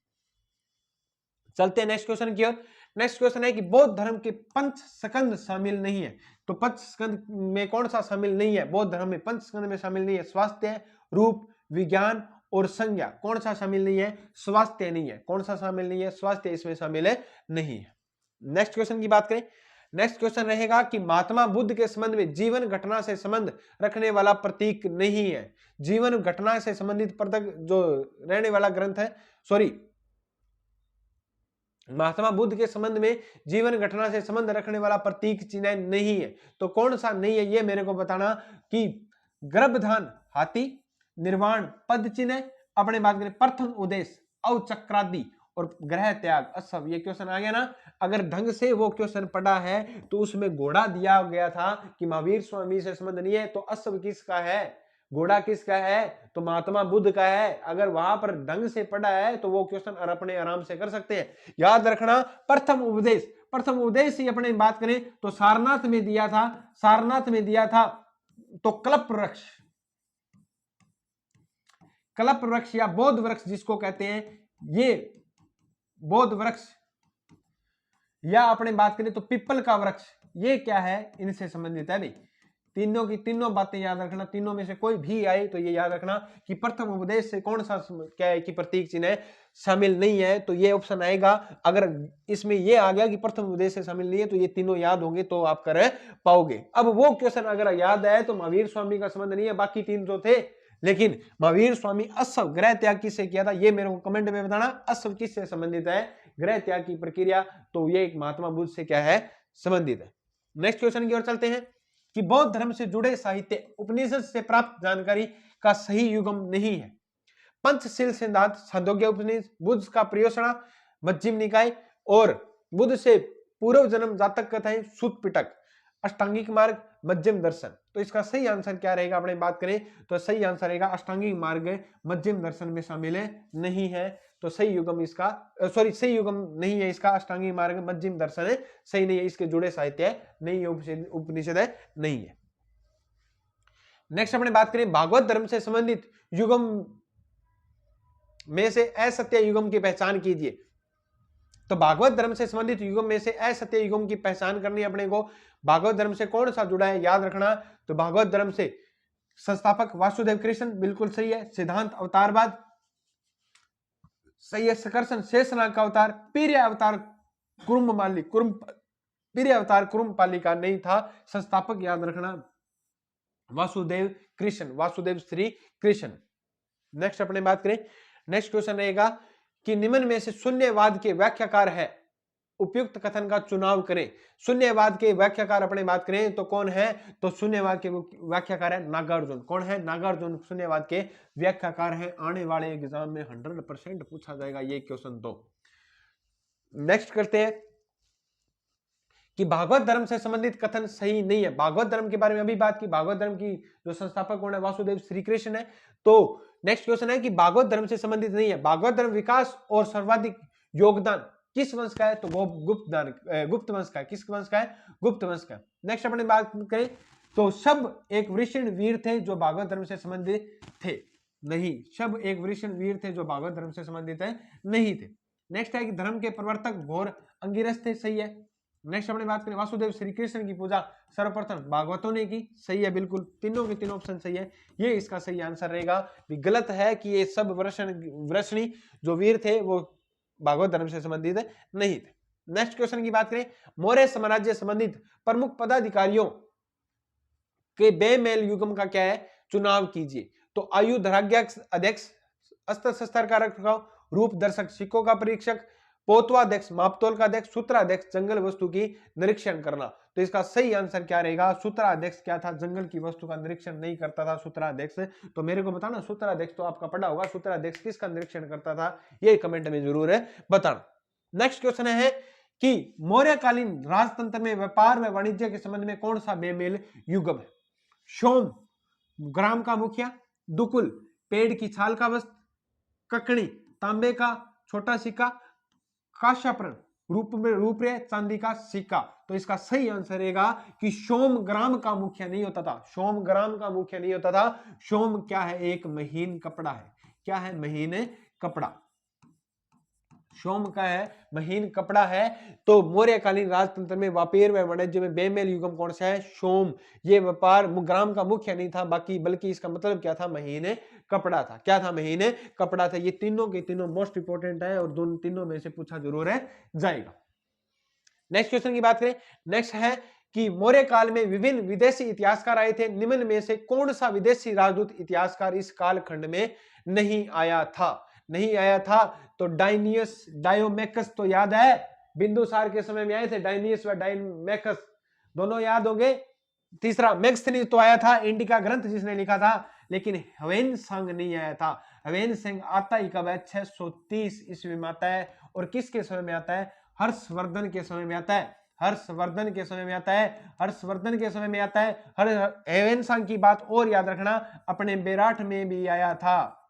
चलते हैं नेक्स्ट क्वेश्चन की ओर। नेक्स्ट क्वेश्चन है कि बौद्ध धर्म के पंच स्कंद शामिल नहीं है। तो पंच स्कंद में कौन सा शामिल नहीं है? बौद्ध धर्म में पंच स्कंद में शामिल नहीं है स्वास्थ्य, रूप, विज्ञान और संज्ञा। कौन सा शामिल नहीं है? स्वास्थ्य नहीं है। कौन सा शामिल नहीं है? स्वास्थ्य इसमें शामिल है नहीं है। नेक्स्ट क्वेश्चन की बात करें। नेक्स्ट क्वेश्चन रहेगा कि महात्मा बुद्ध के संबंध में जीवन घटना से संबंध रखने वाला प्रतीक नहीं है। जीवन घटना से संबंधित प्रतीक जो रहने वाला ग्रंथ है, सॉरी, महात्मा बुद्ध के संबंध में जीवन घटना से संबंध रखने वाला प्रतीक चिन्ह नहीं है। तो कौन सा नहीं है ये मेरे को बताना कि गर्भधान हाथी, निर्वाण पद चिन्ह, अपने बात करें प्रथम उद्देश्य अवचक्रादि और ग्रह त्याग असव। ये क्वेश्चन आ गया ना। अगर ढंग से वो क्वेश्चन पढ़ा है तो उसमें घोड़ा दिया गया था कि महावीर स्वामी से संबंध नहीं है, तो असव किसका है? घोड़ा किसका है? तो महात्मा बुद्ध का है। अगर वहां पर ढंग से पढ़ा है तो वो क्वेश्चन अपने आराम से कर सकते हैं। याद रखना प्रथम उपदेश, प्रथम उपदेश ही अपने बात करें तो सारनाथ में दिया था, सारनाथ में दिया था तो कल्प वृक्ष, कल्प वृक्ष या बोध वृक्ष जिसको कहते हैं, ये बोध वृक्ष या अपने बात करें तो पिपल का वृक्ष, ये क्या है? इनसे संबंधित है भाई। तीनों की तीनों बातें याद रखना, तीनों में से कोई भी आए तो ये याद रखना कि प्रथम उपदेश से कौन सा क्या है कि प्रतीक चिन्ह शामिल नहीं है, तो ये ऑप्शन आएगा। अगर इसमें ये आ गया कि प्रथम उपदेश से शामिल नहीं है तो ये तीनों याद होंगे तो आप कर पाओगे। अब वो क्वेश्चन अगर याद है तो महावीर स्वामी का संबंध नहीं है, बाकी तीन जो थे, लेकिन महावीर स्वामी असव ग्रह त्याग किससे किया था ये मेरे को कमेंट में बताना। असव किससे संबंधित है? ग्रह त्याग की प्रक्रिया, तो ये एक महात्मा बुद्ध से क्या है? संबंधित है। नेक्स्ट क्वेश्चन की ओर चलते हैं कि बौद्ध धर्म से जुड़े साहित्य उपनिषद से प्राप्त जानकारी का सही युगम नहीं है। पंचशील सिद्धांत, छांदोग्य उपनिषद, बुद्ध का प्रियोषणा, मध्यम निकाय और बुद्ध से पूर्व जन्म जातक कथाएं, सूत पिटक, अष्टांगिक मार्ग, मध्यम दर्शन। तो इसका सही आंसर क्या रहेगा? अपने बात करें तो सही आंसर रहेगा अष्टांगिक मार्ग मध्यम दर्शन में शामिल नहीं है। तो सही युगम इसका, सॉरी सही युगम नहीं है इसका, अष्टांगिक मार्ग मध्यम दर्शन है, सही नहीं है, इसके जुड़े साहित्य नहीं है, उपनिषद है नहीं है। नेक्स्ट अपने बात करें भागवत धर्म से संबंधित युगम में से असत्य युगम की पहचान कीजिए। तो भागवत धर्म से संबंधित युगम में से असत्य युगम की पहचान करनी अपने को। भागवत धर्म से कौन सा जुड़ा है याद रखना। तो भागवत धर्म से संस्थापक वासुदेव कृष्ण बिल्कुल सही है। सिद्धांत अवतारवाद सही है। सकर्षण शेषनाग का अवतार, पीर्य अवतार कुरुम्बमाली, पीर्य अवतार कुरुम्बपाली का नहीं था। संस्थापक याद रखना वासुदेव कृष्ण, वासुदेव श्री कृष्ण। नेक्स्ट अपने बात करें, नेक्स्ट क्वेश्चन रहेगा कि निम्न में से शून्यवाद के व्याख्याकार है, उपयुक्त कथन का चुनाव करें। शून्यवाद के व्याख्याकार अपने बात करें तो कौन है? तो शून्यवाद के व्याख्याकार है नागार्जुन। कौन है? नागार्जुन शून्यवाद के व्याख्याकार है। आने वाले एग्जाम में 100% पूछा जाएगा ये क्वेश्चन। तो नेक्स्ट करते हैं कि भागवत धर्म से संबंधित कथन सही नहीं है। भागवत धर्म के बारे में अभी बात की, भागवत धर्म की जो संस्थापक कौन है? वासुदेव श्री कृष्ण है। तो नेक्स्ट क्वेश्चन है कि भागवत धर्म से संबंधित नहीं है। भागवत धर्म विकास और सर्वाधिक योगदान किस वंश का है? तो गुप्त वंश का है। किस वंश का है? गुप्त वंश का। नेक्स्ट अपने बात करें तो सब एक वृषण वीर थे जो भागवत धर्म से संबंधित थे, नहीं। सब एक वृषण वीर थे जो भागवत धर्म से संबंधित है, नहीं थे। नेक्स्ट है कि धर्म के प्रवर्तक घोर अंगिरस थे, सही है। नेक्स्ट अपने बात करें वासुदेव श्री कृष्ण की पूजा सर्वप्रथम भागवतों ने की, सही है बिल्कुल। तीनों के तीनों ऑप्शन सही है, ये इसका सही आंसर रहेगा। गलत है कि ये सब वृषणी जो वीर थे वो भागवत धर्म से संबंधित नहीं थे। नेक्स्ट क्वेश्चन की बात करें, मौर्य साम्राज्य संबंधित प्रमुख पदाधिकारियों के बेमेल युगम का क्या है? चुनाव कीजिए। तो आयुधराज्ञाध्यक्ष अध्यक्ष, अस्त्र शस्त्र का रखरखाव, रूप दर्शक सिक्कों का परीक्षक, पोतवाध्यक्ष मापतोल का अध्यक्ष, सूत्राध्यक्ष जंगल वस्तु की निरीक्षण करना। तो इसका सही आंसर क्या रहेगा? सूत्राध्यक्ष क्या था? जंगल की वस्तु का निरीक्षण नहीं करता था सूत्राध्यक्ष। तो मेरे को बताना सूत्राध्यक्ष तो आपका पढ़ा होगा, सूत्राध्यक्ष किसका निरीक्षण करता था ये कमेंट में जरूर है बताना। नेक्स्ट क्वेश्चन है कि मौर्यकालीन राजतंत्र में व्यापार व वाणिज्य के संबंध में कौन सा बेमेल युगम है? सोम ग्राम का मुखिया, दुकुल पेड़ की छाल का वस्त्र, ककड़ी तांबे का छोटा सिक्का, काश्याप्रण रुपये चांदी का सिक्का। तो इसका सही आंसर रहेगा कि सोमग्राम का मुखिया नहीं होता था, सोमग्राम का मुखिया नहीं होता था। सोम क्या है? एक महीन कपड़ा है। क्या है? महीन कपड़ा। सोम का है महीन कपड़ा है। तो मौर्यकालीन राजतंत्र में व्यापार व वाणिज्य में बेमेल युगम कौन सा है? सोम। ये व्यापार ग्राम का मुख्य नहीं था, बल्कि इसका मतलब क्या था? महीन कपड़ा था। क्या था? महीन कपड़ा था। ये तीनों के तीनों मोस्ट इंपोर्टेंट है और दोनों तीनों में से पूछा जरूर है जाएगा। नेक्स्ट क्वेश्चन की बात करें। नेक्स्ट है कि मौर्य काल में विभिन्न विदेशी इतिहासकार आए थे, निम्न में से कौन सा विदेशी राजदूत इतिहासकार इस कालखंड में नहीं आया था? नहीं आया था तो डायनियस, डायोमेकस तो याद है, बिंदुसार के समय में आए थे डायनियस व डायोमेकस, दोनों याद होंगे। तीसरा मेगस्थनीज तो आया था, इंडिका ग्रंथ जिसने लिखा था, लेकिन ह्वेनसांग नहीं आया था। ह्वेनसांग आता ही कब है? 630 ईस्वी में आता है। और किसके समय में आता है? हर्षवर्धन के समय में आता है। हर्षवर्धन के समय में आता है। हर्षवर्धन के समय में आता है। ह्वेनसांग की बात और याद रखना, अपने बेराठ में भी आया था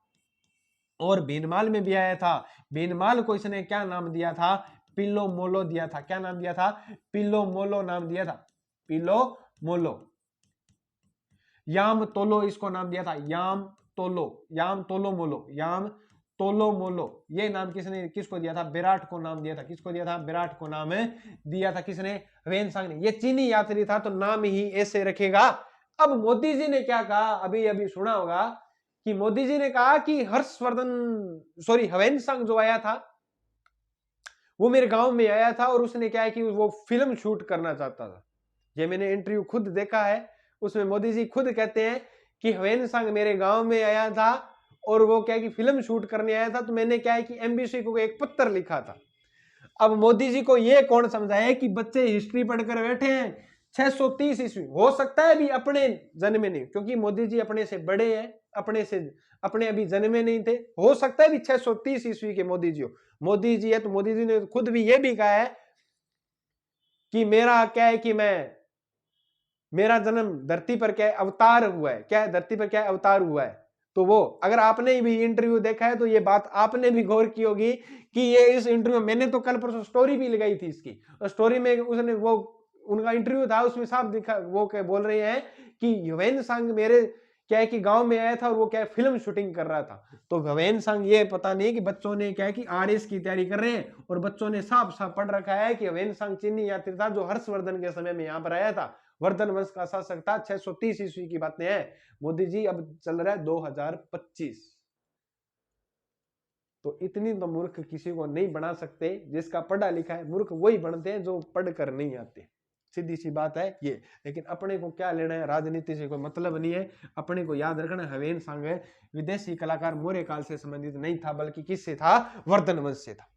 और भीनमाल में भी आया था। भीनमाल को इसने क्या नाम दिया था? पिलो मोलो दिया था। क्या नाम दिया था? पिलो मोलो नाम दिया था। पिलो मोलो। याम तोलो इसको नाम दिया था। याम तोलो, याम तोलो मोलो, याम तोलो मोलो। ये नाम किसको दिया था? विराट को नाम दिया था। किसको दिया था? विराट को नाम दिया था। किसने? ह्वेनसांग ने। ये चीनी यात्री था तो नाम ही ऐसे रखेगा। अब मोदी जी ने क्या कहा? अभी अभी सुना होगा कि मोदी जी ने कहा कि ह्वेनसांग जो आया था वो मेरे गांव में आया था और उसने क्या है कि वो फिल्म शूट करना चाहता था। ये मैंने इंटरव्यू खुद देखा है, उसमें मोदी जी खुद कहते हैं कि ह्वेनसांग मेरे गांव में आया था और वो क्या है कि फिल्म शूट करने आया था, तो मैंने क्या है कि एमबीसी को एक पत्र लिखा था। अब मोदी जी को ये कौन समझाए कि बच्चे हिस्ट्री पढ़कर बैठे हैं 630 ईस्वी, हो सकता है अभी अपने जन्मे नहीं, क्योंकि मोदी जी अपने से बड़े हैं, अपने अभी जन्मे नहीं थे, हो सकता है भी 630 ईस्वी के मोदी जी हो। मोदी जी है तो मोदी जी ने खुद भी ये भी कहा है कि मेरा क्या है कि मेरा जन्म धरती पर क्या है? अवतार हुआ है। क्या है? धरती पर क्या है? अवतार हुआ है। तो वो अगर आपने भी इंटरव्यू देखा है तो ये बात आपने भी गौर की होगी कि ये इस इंटरव्यू, मैंने तो कल परसों स्टोरी भी लगाई थी इसकी, और स्टोरी में उसने वो उनका इंटरव्यू था, उसमें साफ दिखा, वो क्या बोल रहे हैं कि ह्वेनसांग मेरे क्या है कि गांव में आया था और वो क्या है फिल्म शूटिंग कर रहा था। तो ह्वेनसांग, ये पता नहीं कि बच्चों ने क्या है कि आरएस की तैयारी कर रहे हैं और बच्चों ने साफ साफ पढ़ रखा है कि ह्वेनसांग चीनी यात्री था जो हर्षवर्धन के समय में यहाँ पर आया था, वर्धन वंश का शासक था। 630 ईस्वी की बातें हैं। मोदी जी अब चल रहा है 2025। तो इतनी तो मूर्ख किसी को नहीं बना सकते, जिसका पढ़ा लिखा है। मूर्ख वही बनते हैं जो पढ़कर नहीं आते, सीधी सी बात है ये। लेकिन अपने को क्या लेना है? राजनीति से कोई मतलब नहीं है। अपने को याद रखना ह्वेनसांग विदेशी कलाकार मौर्य काल से संबंधित नहीं था, बल्कि किससे था? वर्धन वंश से था।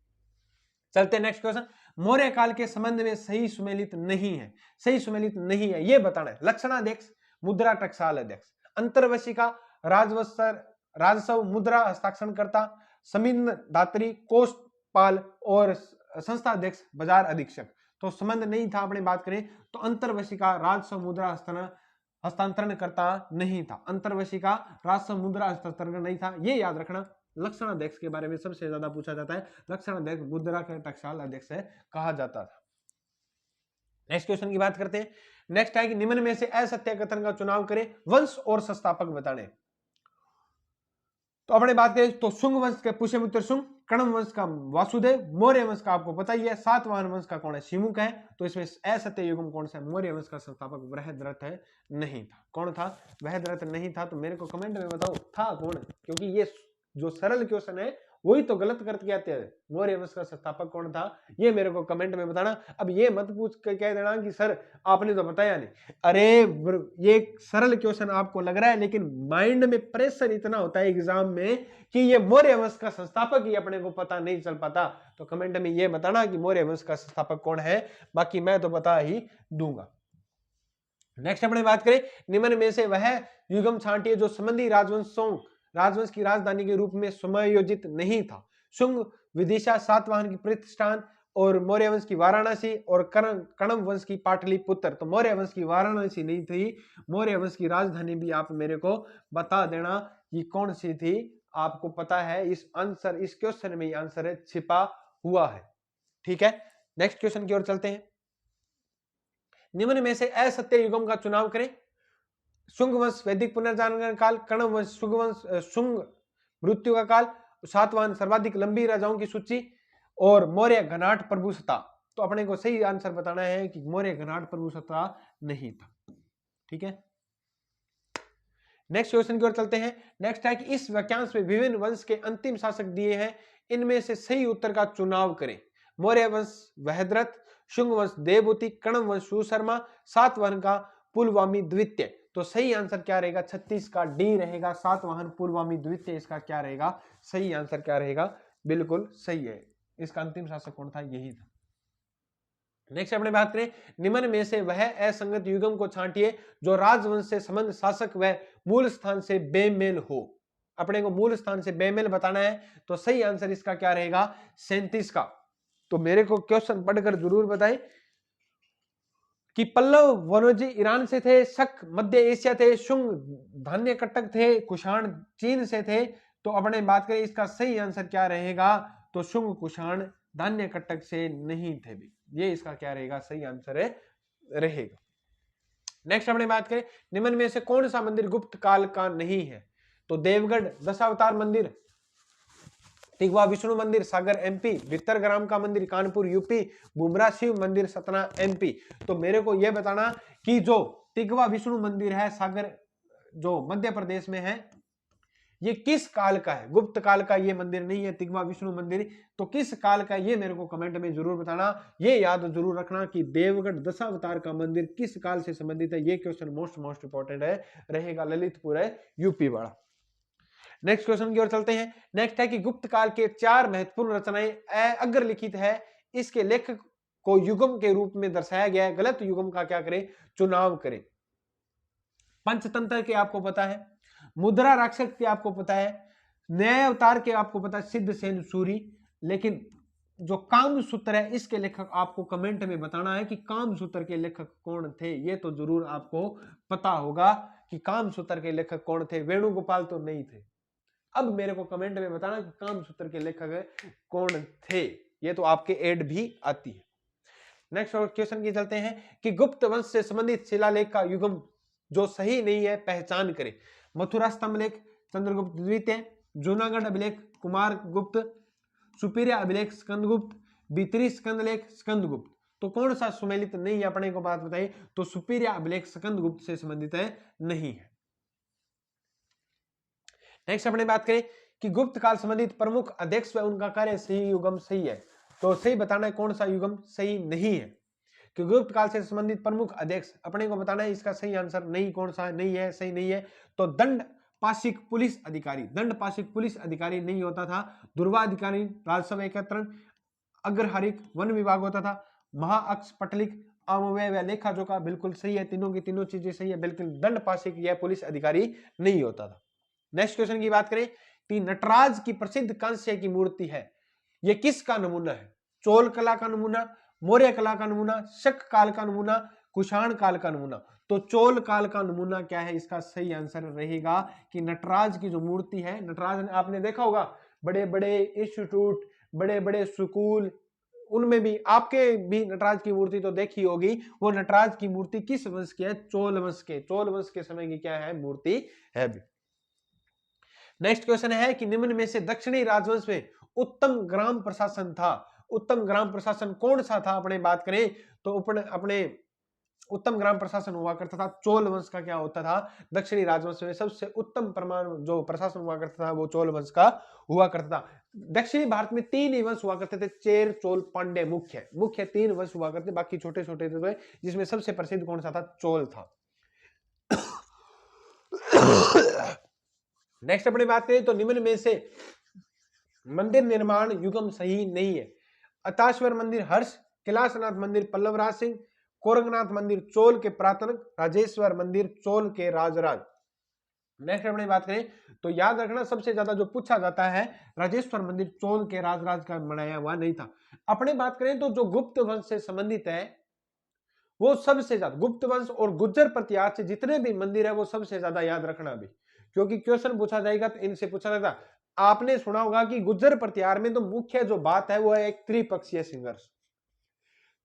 चलते नेक्स्ट क्वेश्चन। मौर्य काल के संबंध में सही सुमेलित नहीं है, सही सुमेलित नहीं है ये बताना है। लक्षणाध्यक्ष, मुद्रा टकसाल अध्यक्ष, अंतर्वशिका, राजस्व, मुद्रा हस्ताक्षरकर्ता, समिन्न दात्री, कोषपाल और संस्थाध्यक्ष, बाजार अधीक्षक। तो संबंध नहीं था। अपने बात करें तो अंतर्वशिका राजस्व मुद्रा हस्तांतरण करता नहीं था। अंतर्वशिका राजस्व मुद्रा हस्तांतरण नहीं था, ये याद रखना। लक्षणाध्यक्ष के बारे में सबसे ज्यादा पूछा जाता है। लक्षणाध्यक्ष मुद्रा के टकसाल अध्यक्ष कहा जाता था। नेक्स्ट क्वेश्चन की बात करते हैं। नेक्स्ट है कि निम्न में से असत्य कथन का चुनाव करें, वंश और संस्थापक बताने। तो अपने बात करें तो शुंग वंश के पुष्यमित्र शुंग, कण्व वंश का वासुदेव, मौर्य वंश का आपको पता ही है, सातवाहन वंश का कौन है? शिमुक है। तो इसमें असत्य युग्म कौन सा है? मौर्य वंश का संस्थापक बृहद्रथ है, नहीं था। कौन था? बृहद्रथ नहीं था। तो मेरे को कमेंट में बताओ था कौन? क्योंकि ये जो सरल क्वेश्चन है वही तो गलत करके आते हैं। मौर्य वंश का संस्थापक कौन था? ये मेरे को कमेंट में बताना। अब ये मत पूछ कर कह देना कि सर आपने तो बताया नहीं। अरे ये सरल क्वेश्चन आपको लग रहा है, लेकिन माइंड में प्रेशर इतना होता है एग्जाम में कि ये मौर्य वंश का संस्थापक ही अपने को पता नहीं चल पाता। तो कमेंट में ये बताना कि मौर्य वंश का संस्थापक कौन है, बाकी मैं तो बता ही दूंगा। नेक्स्ट अपने बात करें, निम्न में से वह युगम छांटिए जो संबंधी राजवंश की राजधानी के रूप में समायोजित नहीं था। शुंग विदिशा, सातवाहन की प्रतिष्ठान और मौर्य वंश की वाराणसी और कण्व वंश की पाटलिपुत्र। तो मौर्य वंश की वाराणसी नहीं थी। मौर्य वंश की राजधानी भी आप मेरे को बता देना कि कौन सी थी। आपको पता है इस क्वेश्चन में आंसर है छिपा हुआ है। ठीक है, नेक्स्ट क्वेश्चन की ओर चलते हैं। निम्न में से असत्य युगम का चुनाव करें। शुंग वंश वैदिक पुनर्जागरण काल, कर्ण वंश शुंग वंश शुंग मृत्यु का काल, सातवाहन सर्वाधिक लंबी राजाओं की सूची, और मौर्य घनाट प्रभुसत्ता। तो अपने को सही आंसर बताना है कि मौर्य घनाट प्रभुसत्ता नहीं था। ठीक है, नेक्स्ट क्वेश्चन की ओर चलते हैं। नेक्स्ट है कि इस वाक्यांश में विभिन्न वंश के अंतिम शासक दिए हैं, इनमें से सही उत्तर का चुनाव करें। मौर्य वंश वहद्रथ, शुंग वंश देवभूति, कर्ण वंश सुशर्मा, सातवाहन का पुलवामी द्वितीय। तो सही आंसर क्या रहेगा? 36 का डी रहेगा, सातवाहन पुलवामी द्वितीय इसका क्या रहेगा? सही आंसर क्या रहेगा? बिल्कुल सही है। इसका अंतिम शासक कौन था? यही था। नेक्स्ट अपने बात करें, निम्न में से वह असंगत युगम को छांटिए जो राजवंश से संबंध शासक व मूल स्थान से बेमेल हो। अपने को मूल स्थान से बेमेल बताना है, तो सही आंसर इसका क्या रहेगा? 37 का। तो मेरे को क्वेश्चन पढ़कर जरूर बताएं कि पल्लव वनोजी ईरान से थे, शक मध्य एशिया थे, शुंग धान्य कटक थे, कुषाण चीन से थे। तो अपने बात करें इसका सही आंसर क्या रहेगा? तो शुंग कुषाण धान्य कटक से नहीं थे भी। ये इसका क्या रहेगा? सही आंसर है रहेगा। नेक्स्ट अपने बात करें, निम्न में से कौन सा मंदिर गुप्त काल का नहीं है? तो देवगढ़ दशावतार मंदिर, तिगवा विष्णु मंदिर सागर एमपी, भित्तरग्राम का मंदिर कानपुर यूपी, बुमरा शिव मंदिर सतना एमपी। तो मेरे को यह बताना कि जो तिगवा विष्णु मंदिर है सागर जो मध्य प्रदेश में है, ये किस काल का है? गुप्त काल का ये मंदिर नहीं है तिगवा विष्णु मंदिर। तो किस काल का, ये मेरे को कमेंट में जरूर बताना। ये याद जरूर रखना कि देवगढ़ दशावतार का मंदिर किस काल से संबंधित है। ये क्वेश्चन मोस्ट इंपॉर्टेंट है रहेगा, ललितपुर है यूपी वाला। नेक्स्ट क्वेश्चन की ओर चलते हैं। नेक्स्ट है कि गुप्त काल के 4 महत्वपूर्ण रचनाएं अग्रलिखित है, इसके लेखक को युगम के रूप में दर्शाया गया है, गलत युगम का क्या करें? चुनाव करें। पंचतंत्र के आपको पता है, मुद्रा राक्षस के आपको पता है, न्याय अवतार के आपको पता है सिद्धसेन सूरी, लेकिन जो कामसूत्र है इसके लेखक आपको कमेंट में बताना है कि कामसूत्र के लेखक कौन थे। ये तो जरूर आपको पता होगा कि कामसूत्र के लेखक कौन थे। वेणुगोपाल तो नहीं थे। अब मेरे को कमेंट में बताना कि कामसूत्र के लेखक कौन थे। ये तो आपके एड भी आती है। नेक्स्ट क्वेश्चन की चलते हैं कि गुप्त वंश से संबंधित शिलालेख का युगम जो सही नहीं है पहचान करें। मथुरा स्तंभलेख चंद्रगुप्त द्वितीय, जूनागढ़ अभिलेख कुमार गुप्त, सुपीरिया अभिलेख स्कंदगुप्त, बितरी स्कंदलेख स्कंदगुप्त। तो कौन सा सुमेलित नहीं है? अपने को बात बताइए। तो सुपीरिया अभिलेख स्कंदगुप्त से संबंधित है, नहीं है। नेक्स्ट अपने बात करें कि गुप्त काल संबंधित प्रमुख अध्यक्ष व उनका कार्य सही युगम सही है। तो सही बताना है कौन सा युगम सही नहीं है। कि गुप्त काल से संबंधित प्रमुख अध्यक्ष अपने को बताना है, इसका सही आंसर नहीं कौन सा नहीं है, सही नहीं है। तो दंड पाशिक पुलिस अधिकारी, दंड पाशिक पुलिस अधिकारी नहीं होता था। दुर्वाधिकारी राजस्व एकत्रण, अग्रहारिक वन विभाग होता था, महाअक्ष पटलिक अमव्यय व लेखा जोखा बिल्कुल सही है। तीनों की तीनों चीजें सही है, बिल्कुल दंड पाशिक यह पुलिस अधिकारी नहीं होता था। नेक्स्ट क्वेश्चन की बात करें कि नटराज की प्रसिद्ध कांस्य की मूर्ति है, यह किसका नमूना है? चोल कला का नमूना, मौर्य कला का नमूना, शक काल का नमूना, कुषाण काल का नमूना। तो चोल काल का नमूना क्या है? इसका सही आंसर रहेगा कि नटराज की जो मूर्ति है, नटराज आपने देखा होगा बड़े बड़े इंस्टीट्यूट, बड़े बड़े स्कूल, उनमें भी आपके भी नटराज की मूर्ति तो देखी होगी। वो नटराज की मूर्ति किस वंश की है? चोल वंश के, चोल वंश के समय की क्या है? मूर्ति है भी। नेक्स्ट क्वेश्चन है कि निम्न में से दक्षिणी राजवंश में उत्तम ग्राम प्रशासन था। उत्तम ग्राम प्रशासन कौन सा था? अपने बात करें तो अपने उत्तम ग्राम प्रशासन हुआ करता था चोल वंश का। क्या होता था? दक्षिणी राजवंश में सबसे उत्तम जो प्रशासन हुआ करता था वो चोल वंश का हुआ करता था। दक्षिणी भारत में 3 ही वंश हुआ करते थे, चेर चोल पांड्य, मुख्य 3 वंश हुआ करते, बाकी छोटे छोटे थे, जिसमें सबसे प्रसिद्ध कौन सा था? चोल था। नेक्स्ट अपनी बात करें तो निम्न में से मंदिर निर्माण युगम सही नहीं है। अताश्वर मंदिर हर्ष, कैलाशनाथ मंदिर पल्लव राज सिंह, कोरंगनाथ मंदिर चोल के प्रातन, राजेश्वर मंदिर चोल के राजराज। नेक्स्ट अपनी बात करें तो याद रखना सबसे ज्यादा जो पूछा जाता है राजेश्वर मंदिर चोल के राजराज का बनाया हुआ नहीं था। अपने बात करें तो जो गुप्त वंश से संबंधित है वो सबसे ज्यादा, गुप्त वंश और गुज्जर प्रतिहार से जितने भी मंदिर है वो सबसे ज्यादा याद रखना भी, क्योंकि क्वेश्चन पूछा जाएगा तो इनसे पूछा जाएगा। आपने सुना होगा कि गुज्जर प्रतिहार में तो मुख्य जो बात है वो है एक त्रिपक्षीय संघर्ष।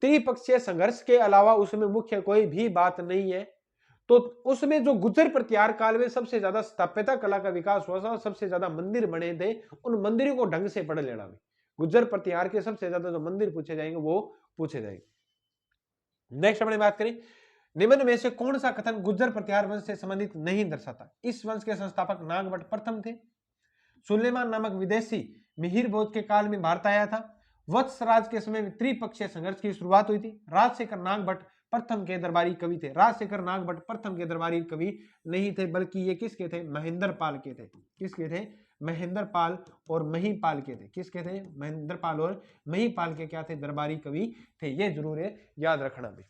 त्रिपक्षीय संघर्ष के अलावा उसमें मुख्य कोई भी बात नहीं है। तो उसमें जो गुर्जर प्रतिहार काल में सबसे ज्यादा स्थापत्यता कला का विकास हुआ था, सबसे ज्यादा मंदिर बने थे, उन मंदिरों को ढंग से पढ़ लेना। गुर्जर प्रतिहार के सबसे ज्यादा जो मंदिर पूछे जाएंगे वो पूछे जाएंगे। नेक्स्ट अपने बात करें, निम्न में से कौन सा कथन गुर्जर प्रतिहार वंश से संबंधित नहीं दर्शाता? इस वंश के संस्थापक नागभट्ट प्रथम थे। सुलेमान नामक विदेशी मिहिर बौद्ध के काल में भारत आया था। वत्स राज के समय में त्रिपक्षीय संघर्ष की शुरुआत हुई थी। राजशेखर नागभट्ट प्रथम के दरबारी कवि थे। राजशेखर नागभट्ट प्रथम के दरबारी कवि नहीं थे, बल्कि ये किसके थे? महेंद्र पाल के थे। किसके थे? महेंद्र पाल और महीपाल के थे। किसके थे? महेंद्र पाल और महीपाल के क्या थे? दरबारी कवि थे। ये जरूर है, याद रखना भी।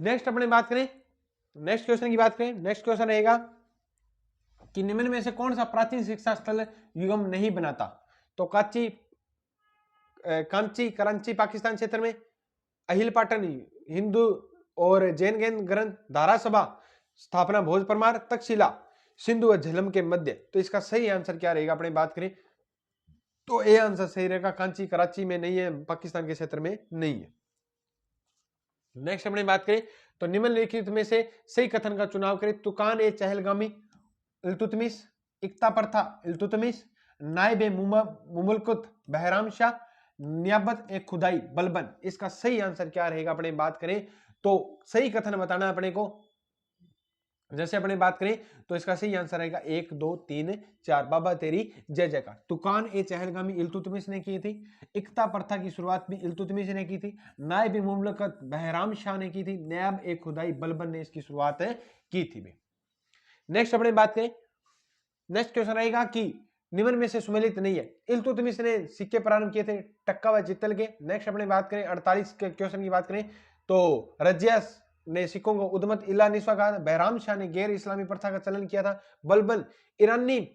नेक्स्ट अपने बात करें, नेक्स्ट क्वेश्चन की बात करें। नेक्स्ट क्वेश्चन रहेगा कि निम्न में से कौन सा प्राचीन शिक्षा स्थल युगम नहीं बनाता? तो कांची कराची पाकिस्तान क्षेत्र में, अहिल पाटन हिंदू और जैन ग्रंथ, धारा सभा स्थापना भोज परमार, तक्षशिला सिंधु व झेलम के मध्य। तो इसका सही आंसर क्या रहेगा? अपने बात करें तो ए आंसर सही रहेगा, कांची कराची में नहीं है, पाकिस्तान के क्षेत्र में नहीं है। नेक्स्ट अपने बात करें तो निम्नलिखित में से सही कथन का चुनाव करें। तुकान ए चहलगामी इल्तुतमिश, इक्ता प्रथा इल्तुतमिश, नायब ए मुमलकुत बहराम शाह, नियाबत ए खुदाई बलबन। इसका सही आंसर क्या रहेगा? अपने बात करें तो सही कथन बताना अपने को। जैसे अपने बात करें तो इसका सही आंसर रहेगा 1 2 3 4, बाबा तेरी जय जयकार। तुकान ए चहलगामी इल्तुतमिश ने की थी। इक्ता प्रथा की शुरुआत भी इल्तुतमिश ने की थी। नायब मुमलकत बहराम शाह ने की थी। नायब ए खुदाई बलबन ने इसकी शुरुआत की थी। नेक्स्ट अपने बात करें, नेक्स्ट क्वेश्चन रहेगा कि निम्न में से सुमेलित नहीं है। इल्तुतमिश ने सिक्के प्रारंभ किए थे टक्का व जित्तल के। नेक्स्ट अपने बात करें 48 के क्वेश्चन की बात करें तो रजियास ने सिखों को उद्मत इला निस्वा कहा। बहराम शाह ने गैर इस्लामी प्रथा का चलन किया था। बलबन ईरानी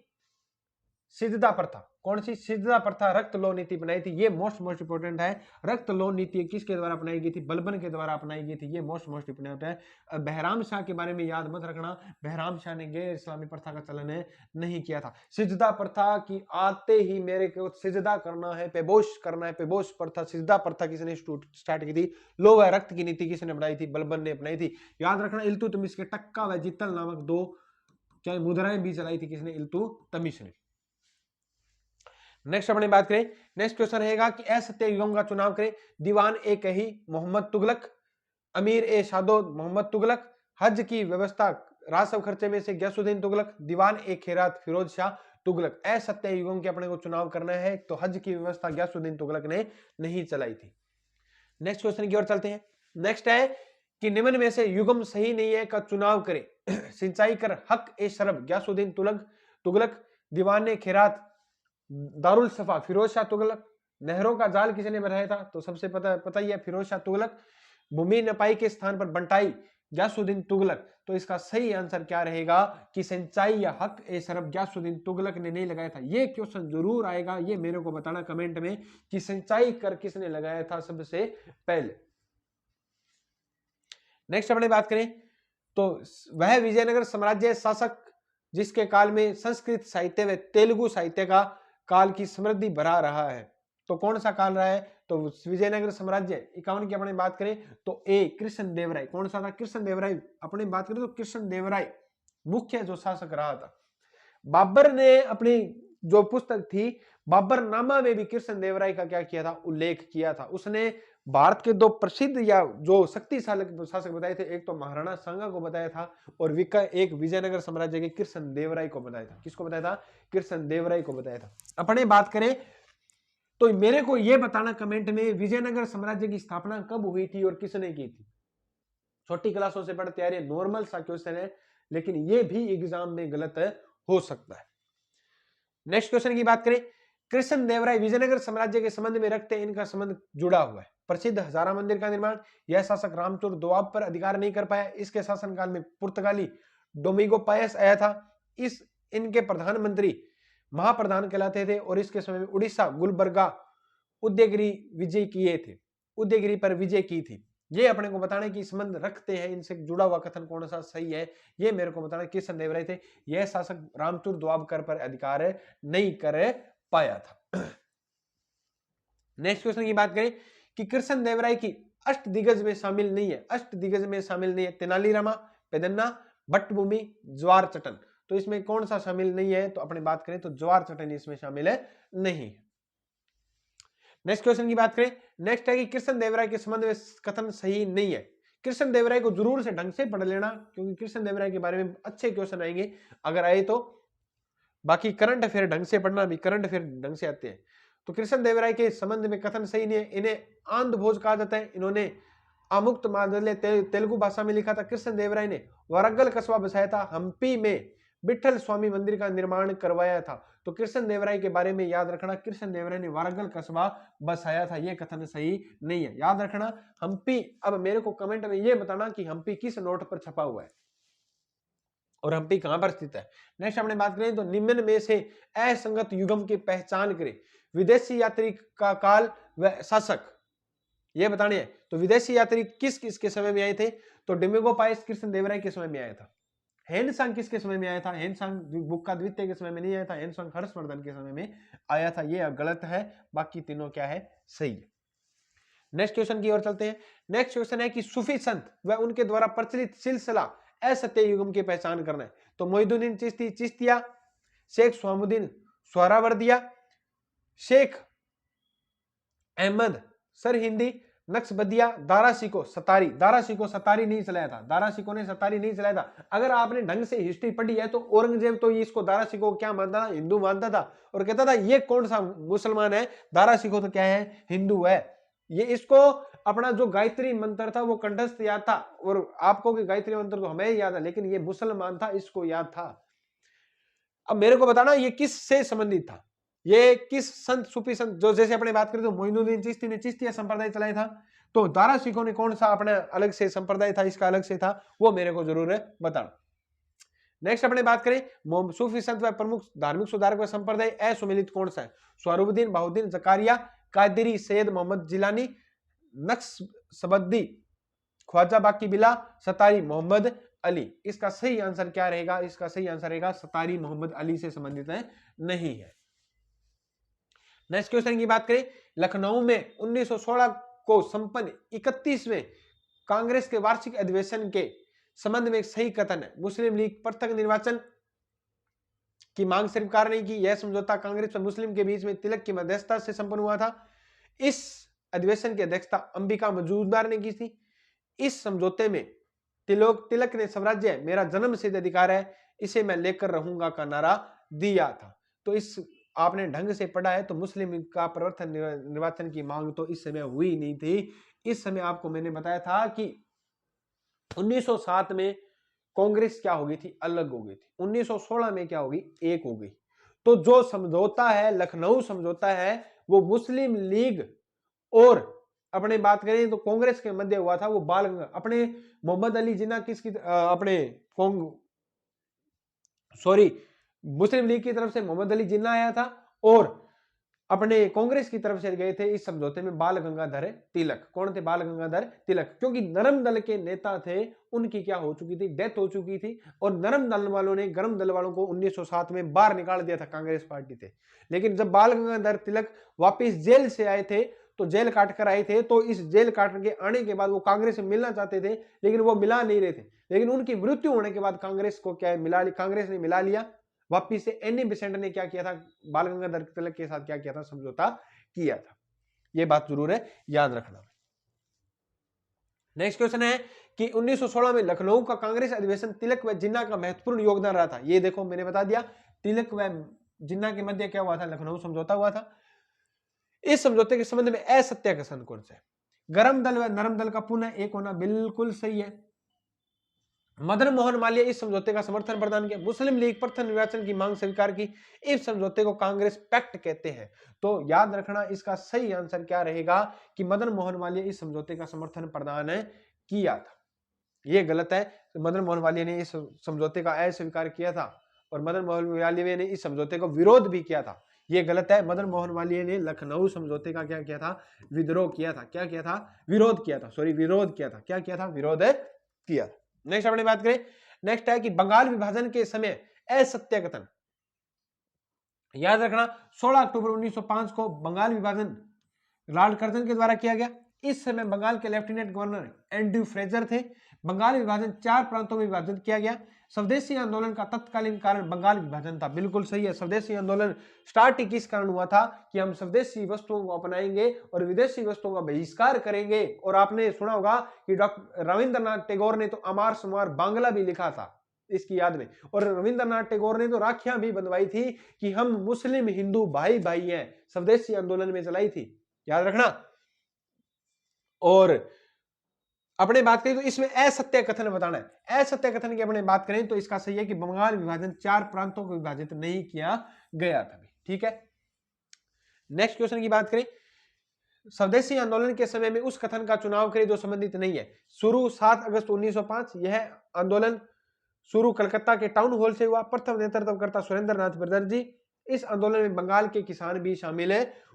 सिद्धता प्रथा, कौन सी? सिद्धता प्रथा रक्त लो नीति बनाई थी। ये मोस्ट इंपोर्टेंट है। रक्त लो नीति किसके द्वारा अपनाई गई थी? बलबन के द्वारा अपनाई गई थी। ये मोस्ट इंपोर्टेंट है। बहराम शाह के बारे में याद मत रखना, बहराम शाह ने गैर इस्लामी प्रथा का चलन नहीं किया था। सिद्धता प्रथा की आते ही मेरे को सिजदा करना है, पेबोश करना है, पेबोश प्रथा, सिजदा प्रथा किसने स्टार्ट की थी? लो व रक्त की नीति किसने बनाई थी? बलबन ने अपनाई थी। याद रखना इल्तुतमिश के टक्का व जित्तल नामक 2 क्या मुद्राएं भी चलाई थी किसने? इल्तुतमिश ने। नेक्स्ट अपने बात करें, नेक्स्ट क्वेश्चन रहेगा कि असत्य युगम का चुनाव करें। दीवान ए कही मोहम्मद तुगलक, अमीर ए शादोद मोहम्मद तुगलक, हज की व्यवस्था रासव खर्चे में से गयासुद्दीन तुगलक, दीवान ए खैरात फिरोज शाह तुगलक। असत्य युगम के अपने को चुनाव करना है तो हज की व्यवस्था गयासुद्दीन तुगलक ने नहीं चलाई थी। नेक्स्ट क्वेश्चन की ओर चलते हैं। नेक्स्ट है कि निम्न में से युगम सही नहीं है का चुनाव करें। सिंचाई कर हक ए शरब गयासुद्दीन तुगलक, दीवान ए खैरात दारुल सफा फिरोज शाह तुगलक, नहरों का जाल किसने बनाया था? तो सबसे पता ही है फिरोज शाह तुगलक। भूमि नपाई के स्थान पर बंटाई गयासुद्दीन तुगलक। तो इसका सही आंसर क्या रहेगा कि सिंचाई या हक ए शरब गयासुद्दीन तुगलक ने नहीं लगाया था। ये क्वेश्चन जरूर आएगा, ये मेरे को बताना कमेंट में कि सिंचाई कर किसने लगाया था सबसे पहले। नेक्स्ट अपने बात करें तो वह विजयनगर साम्राज्य शासक जिसके काल में संस्कृत साहित्य व तेलुगु साहित्य का काल की समृद्धि बढ़ा रहा है। तो कौन सा काल रहा है? तो विजयनगर साम्राज्य 51 की अपने बात करें तो ए कृष्ण देवराय। कौन सा था? कृष्ण देवराय। अपने बात करें तो कृष्ण देवराय मुख्य जो शासक रहा था। बाबर ने अपनी जो पुस्तक थी बाबरनामा में भी कृष्ण देवराय का क्या किया था? उल्लेख किया था। उसने भारत के 2 प्रसिद्ध या जो शक्तिशाली शासक बताए थे, एक तो महाराणा सांगा को बताया था और एक विजयनगर साम्राज्य के कृष्ण देवराय को बताया था। किसको बताया था? कृष्ण देवराय को बताया था। अपने बात करें तो मेरे को यह बताना कमेंट में विजयनगर साम्राज्य की स्थापना कब हुई थी और किसने की थी। छोटी क्लासों से पढ़ते आ रहे नॉर्मल सा क्वेश्चन है, लेकिन यह भी एग्जाम में गलत हो सकता है। नेक्स्ट क्वेश्चन की बात करें, कृष्ण देवराय विजयनगर साम्राज्य के संबंध में रखते हैं, इनका संबंध जुड़ा हुआ है। प्रसिद्ध हजारा मंदिर का निर्माण, यह शासक रामचूर दोआब पर अधिकार नहीं कर पाया। इसके शासनकाल में पुर्तगाली डोमिगो पायस आया था। इनके प्रधानमंत्री महाप्रधान कहलाते थे और इसके समय में उड़ीसा गुलबर्गा उदयगिरी विजय किए थे, उदयगिरी पर विजय की थी। ये अपने को बताने की संबंध रखते हैं, इनसे जुड़ा हुआ कथन कौन सा सही है, ये मेरे को बताना। कृष्ण देवराय थे, यह शासक रामचूर दोआबकर पर अधिकार नहीं कर पाया था। नेक्स्ट क्वेश्चन की बात करें कि कृष्ण देवराय की अष्ट दिग्गज में शामिल नहीं है, अष्ट दिग्गज में शामिल नहीं है तेनालीरामा, पेदन्ना, भट्टभूमि, ज्वार चटन। तो इसमें कौन सा शामिल नहीं है, तो अपने बात करें तो ज्वार चटन इसमें शामिल है नहीं। नेक्स्ट क्वेश्चन की बात करें, नेक्स्ट है कि कृष्ण देवराय के संबंध में कथन सही नहीं है। कृष्ण देवराय को जरूर से ढंग से पढ़ लेना, क्योंकि कृष्ण देवराय के बारे में अच्छे क्वेश्चन आएंगे अगर आए तो। बाकी करंट अफेयर ढंग से पढ़ना, भी करंट अफेयर ढंग से आते हैं। तो कृष्ण देवराय के संबंध में कथन सही नहीं है। इन्हें आंध भोज कहा जाता है। इन्होंने आमुक्त मादले तेलुगु भाषा में लिखा था। कृष्ण देवराय ने वारंगल कस्बा बसाया था। हम्पी में विठल स्वामी मंदिर का निर्माण करवाया था। तो कृष्ण देवराय के बारे में याद रखना, कृष्ण देवराय ने वारंगल कस्बा बसाया था, यह कथन सही नहीं है, याद रखना। हम्पी, अब मेरे को कमेंट में यह बताना कि हम्पी किस नोट पर छपा हुआ है और हम्पी कहां पर स्थित है। नेक्स्ट अपने बात करें तो निम्न में से असंगत युगम की पहचान करें। विदेशी यात्री का काल व शासक ये बताने हैं। तो विदेशी यात्री किस किस के समय में आए थे, तो डोमिंगो पायस कृष्ण देवराय के समय में आया था। हेनसांग किसके समय में आया था, हेनसांग बुक्का द्वितीय के समय में नहीं आया था, हेनसांग हर्षवर्धन के समय में आया था। ये गलत है, बाकी तीनों क्या है, सही है। नेक्स्ट क्वेश्चन की ओर चलते हैं। नेक्स्ट क्वेश्चन है कि सूफी संत व उनके द्वारा प्रचलित सिलसिला असत्य युगम की पहचान करना है। तो मोइनुद्दीन चिश्ती चिश्तिया, शेख स्वामुद्दीन सोहरावर्दिया, शेख अहमद सरहिंदी नक्शबदिया, दारा सिको सतारी। दारा सिको सतारी नहीं चलाया था, दारा सिको ने सतारी नहीं चलाया था। अगर आपने ढंग से हिस्ट्री पढ़ी है तो औरंगजेब तो इसको दारा सिको को क्या मानता था, हिंदू मानता था और कहता था ये कौन सा मुसलमान है, दारा सिको तो क्या है, हिंदू है। ये इसको अपना जो गायत्री मंत्र था वो कंठस्थ याद था, और आपको कि गायत्री मंत्र तो हमें याद है, लेकिन ये मुसलमान था, इसको याद था। अब मेरे को बताना ये किस से संबंधित था, ये किस संत सूफी संत, जो जैसे अपने बात करें तो मोइनुद्दीन चिश्ती ने चिश्तिया संप्रदाय चलाया था, तो दारा सिखों ने कौन सा अपना अलग से संप्रदाय था, इसका अलग से था, वो मेरे को जरूर बताना। नेक्स्ट अपने बात करें सूफी संत व प्रमुख धार्मिक सुधारक व संप्रदाय असुमिलित कौन सा है। स्वरूबुद्दीन, बहाउद्दीन जकारिया, कादरी, सैयद मोहम्मद जिलानी, नक्शबंदी, ख्वाजा बाकी बिला, सतारी मोहम्मद अली। इसका सही आंसर क्या रहेगा, इसका सही आंसर रहेगा सतारी मोहम्मद अली से संबंधित है, नहीं है। नेक्स्ट क्वेश्चन की बात करें, लखनऊ में 1916 को संपन्न 31वें कांग्रेस के वार्षिक अधिवेशन के संबंध में एक सही कथन है। मुस्लिम लीग पृथक निर्वाचन की मांग स्वीकार नहीं की। यह समझौता कांग्रेस और मुस्लिम के बीच में तिलक की मध्यस्थता से संपन्न हुआ था। इस अधिवेशन की अध्यक्षता अंबिका मजूमदार ने की थी। इस समझौते में तिलक ने स्वराज्य मेरा जन्म सिद्ध अधिकार है, इसे मैं लेकर रहूंगा का नारा दिया था। तो इस आपने ढंग से पढ़ा है तो मुस्लिम का प्रवर्तन निर्वाचन की मांग तो इस समय हुई नहीं थी। इस समय आपको मैंने बताया था कि 1907 में कांग्रेस क्या हो गई थी, अलग हो गई थी। 1916 में क्या होगी, एक हो गई। तो जो समझौता है, लखनऊ समझौता है, वो मुस्लिम लीग और अपने बात करें तो कांग्रेस के मध्य हुआ था। वो बाल अपने मोहम्मद अली जिन्ना किसकी अपने सॉरी मुस्लिम लीग की तरफ से मोहम्मद अली जिन्ना आया था और अपने कांग्रेस की तरफ से गए थे इस समझौते में बाल गंगाधर तिलक। कौन थे, बाल गंगाधर तिलक, क्योंकि नरम दल के नेता थे, उनकी क्या हो चुकी थी, डेथ हो चुकी थी, और नरम दल वालों ने गरम दल वालों को 1907 में बाहर निकाल दिया था कांग्रेस पार्टी से। लेकिन जब बाल गंगाधर तिलक वापिस जेल से आए थे, तो जेल काट कर आए थे, तो इस जेल काट के आने के बाद वो कांग्रेस में मिलना चाहते थे, लेकिन वो मिला नहीं रहे थे। लेकिन उनकी मृत्यु होने के बाद कांग्रेस को क्या मिला, कांग्रेस ने मिला लिया वापिस से। एनी बेसेंट ने क्या किया था, बाल गंगाधर तिलक के साथ क्या किया था, समझौता किया था। ये बात जरूर है, याद रखना। नेक्स्ट क्वेश्चन है कि 1916 में लखनऊ का कांग्रेस अधिवेशन तिलक व जिन्ना का महत्वपूर्ण योगदान रहा था। ये देखो मैंने बता दिया, तिलक व जिन्ना के मध्य क्या हुआ था, लखनऊ समझौता हुआ था। इस समझौते के संबंध में असत्य कथन कौन सा है। गरम दल व नरम दल का पुनः एक होना बिल्कुल सही है। मदन मोहन मालवीय इस समझौते का समर्थन प्रदान किया। मुस्लिम लीग प्रथम निर्वाचन की मांग स्वीकार की। इस समझौते को कांग्रेस पैक्ट कहते हैं। तो याद रखना इसका सही आंसर क्या रहेगा कि मदन मोहन मालवीय इस समझौते का समर्थन प्रदान किया था। यह गलत है। मदन मोहन मालवीय ने इस समझौते का अस्वीकार किया था और मदन मोहन मालवीय ने इस समझौते का विरोध भी किया था। यह गलत है। मदन मोहन मालवीय ने लखनऊ समझौते का क्या किया था? विद्रोह किया था। क्या किया था? विरोध किया था। सॉरी, विरोध किया था। क्या किया था? विरोध किया। नेक्स्ट अपनी बात करें, नेक्स्ट है कि बंगाल विभाजन के समय असत्य कथन। याद रखना 16 अक्टूबर 1905 को बंगाल विभाजन लॉर्ड कर्जन के द्वारा किया गया। इस समय बंगाल के लेफ्टिनेंट गवर्नर एंड्रयू फ्रेजर थे। बंगाल विभाजन 4 प्रांतों में विभाजित किया गया। स्वदेशी आंदोलन का तत्कालीन कारण बंगाल विभाजन था। बिल्कुल सही है। स्वदेशी आंदोलन स्टार्ट ही किस कारण हुआ था कि हम स्वदेशी वस्तुओं को अपनाएंगे और विदेशी वस्तुओं का बहिष्कार करेंगे। और आपने सुना होगा कि डॉक्टर रविंद्रनाथ टैगोर ने तो अमार सुमार बांग्ला भी लिखा था इसकी याद में। और रविंद्रनाथ टैगोर ने तो राखियां भी बंधवाई थी कि हम मुस्लिम हिंदू भाई भाई हैं। स्वदेशी आंदोलन में चलाई थी, याद रखना। और अपने बात करें तो इसमें असत्य कथन बताना है। असत्य कथन की अपने बात करें तो इसका सही है कि बंगाल विभाजन 4 प्रांतों को विभाजित नहीं किया गया था। ठीक है। नेक्स्ट क्वेश्चन की बात करें, स्वदेशी आंदोलन के समय में उस कथन का चुनाव करें जो संबंधित नहीं है। शुरू 7 अगस्त 1905। यह आंदोलन शुरू कलकत्ता के टाउन हॉल से हुआ। प्रथम नेतृत्वकर्ता सुरेंद्र नाथ बनर्जी। इस आंदोलन में बंगाल के किसान भी शामिल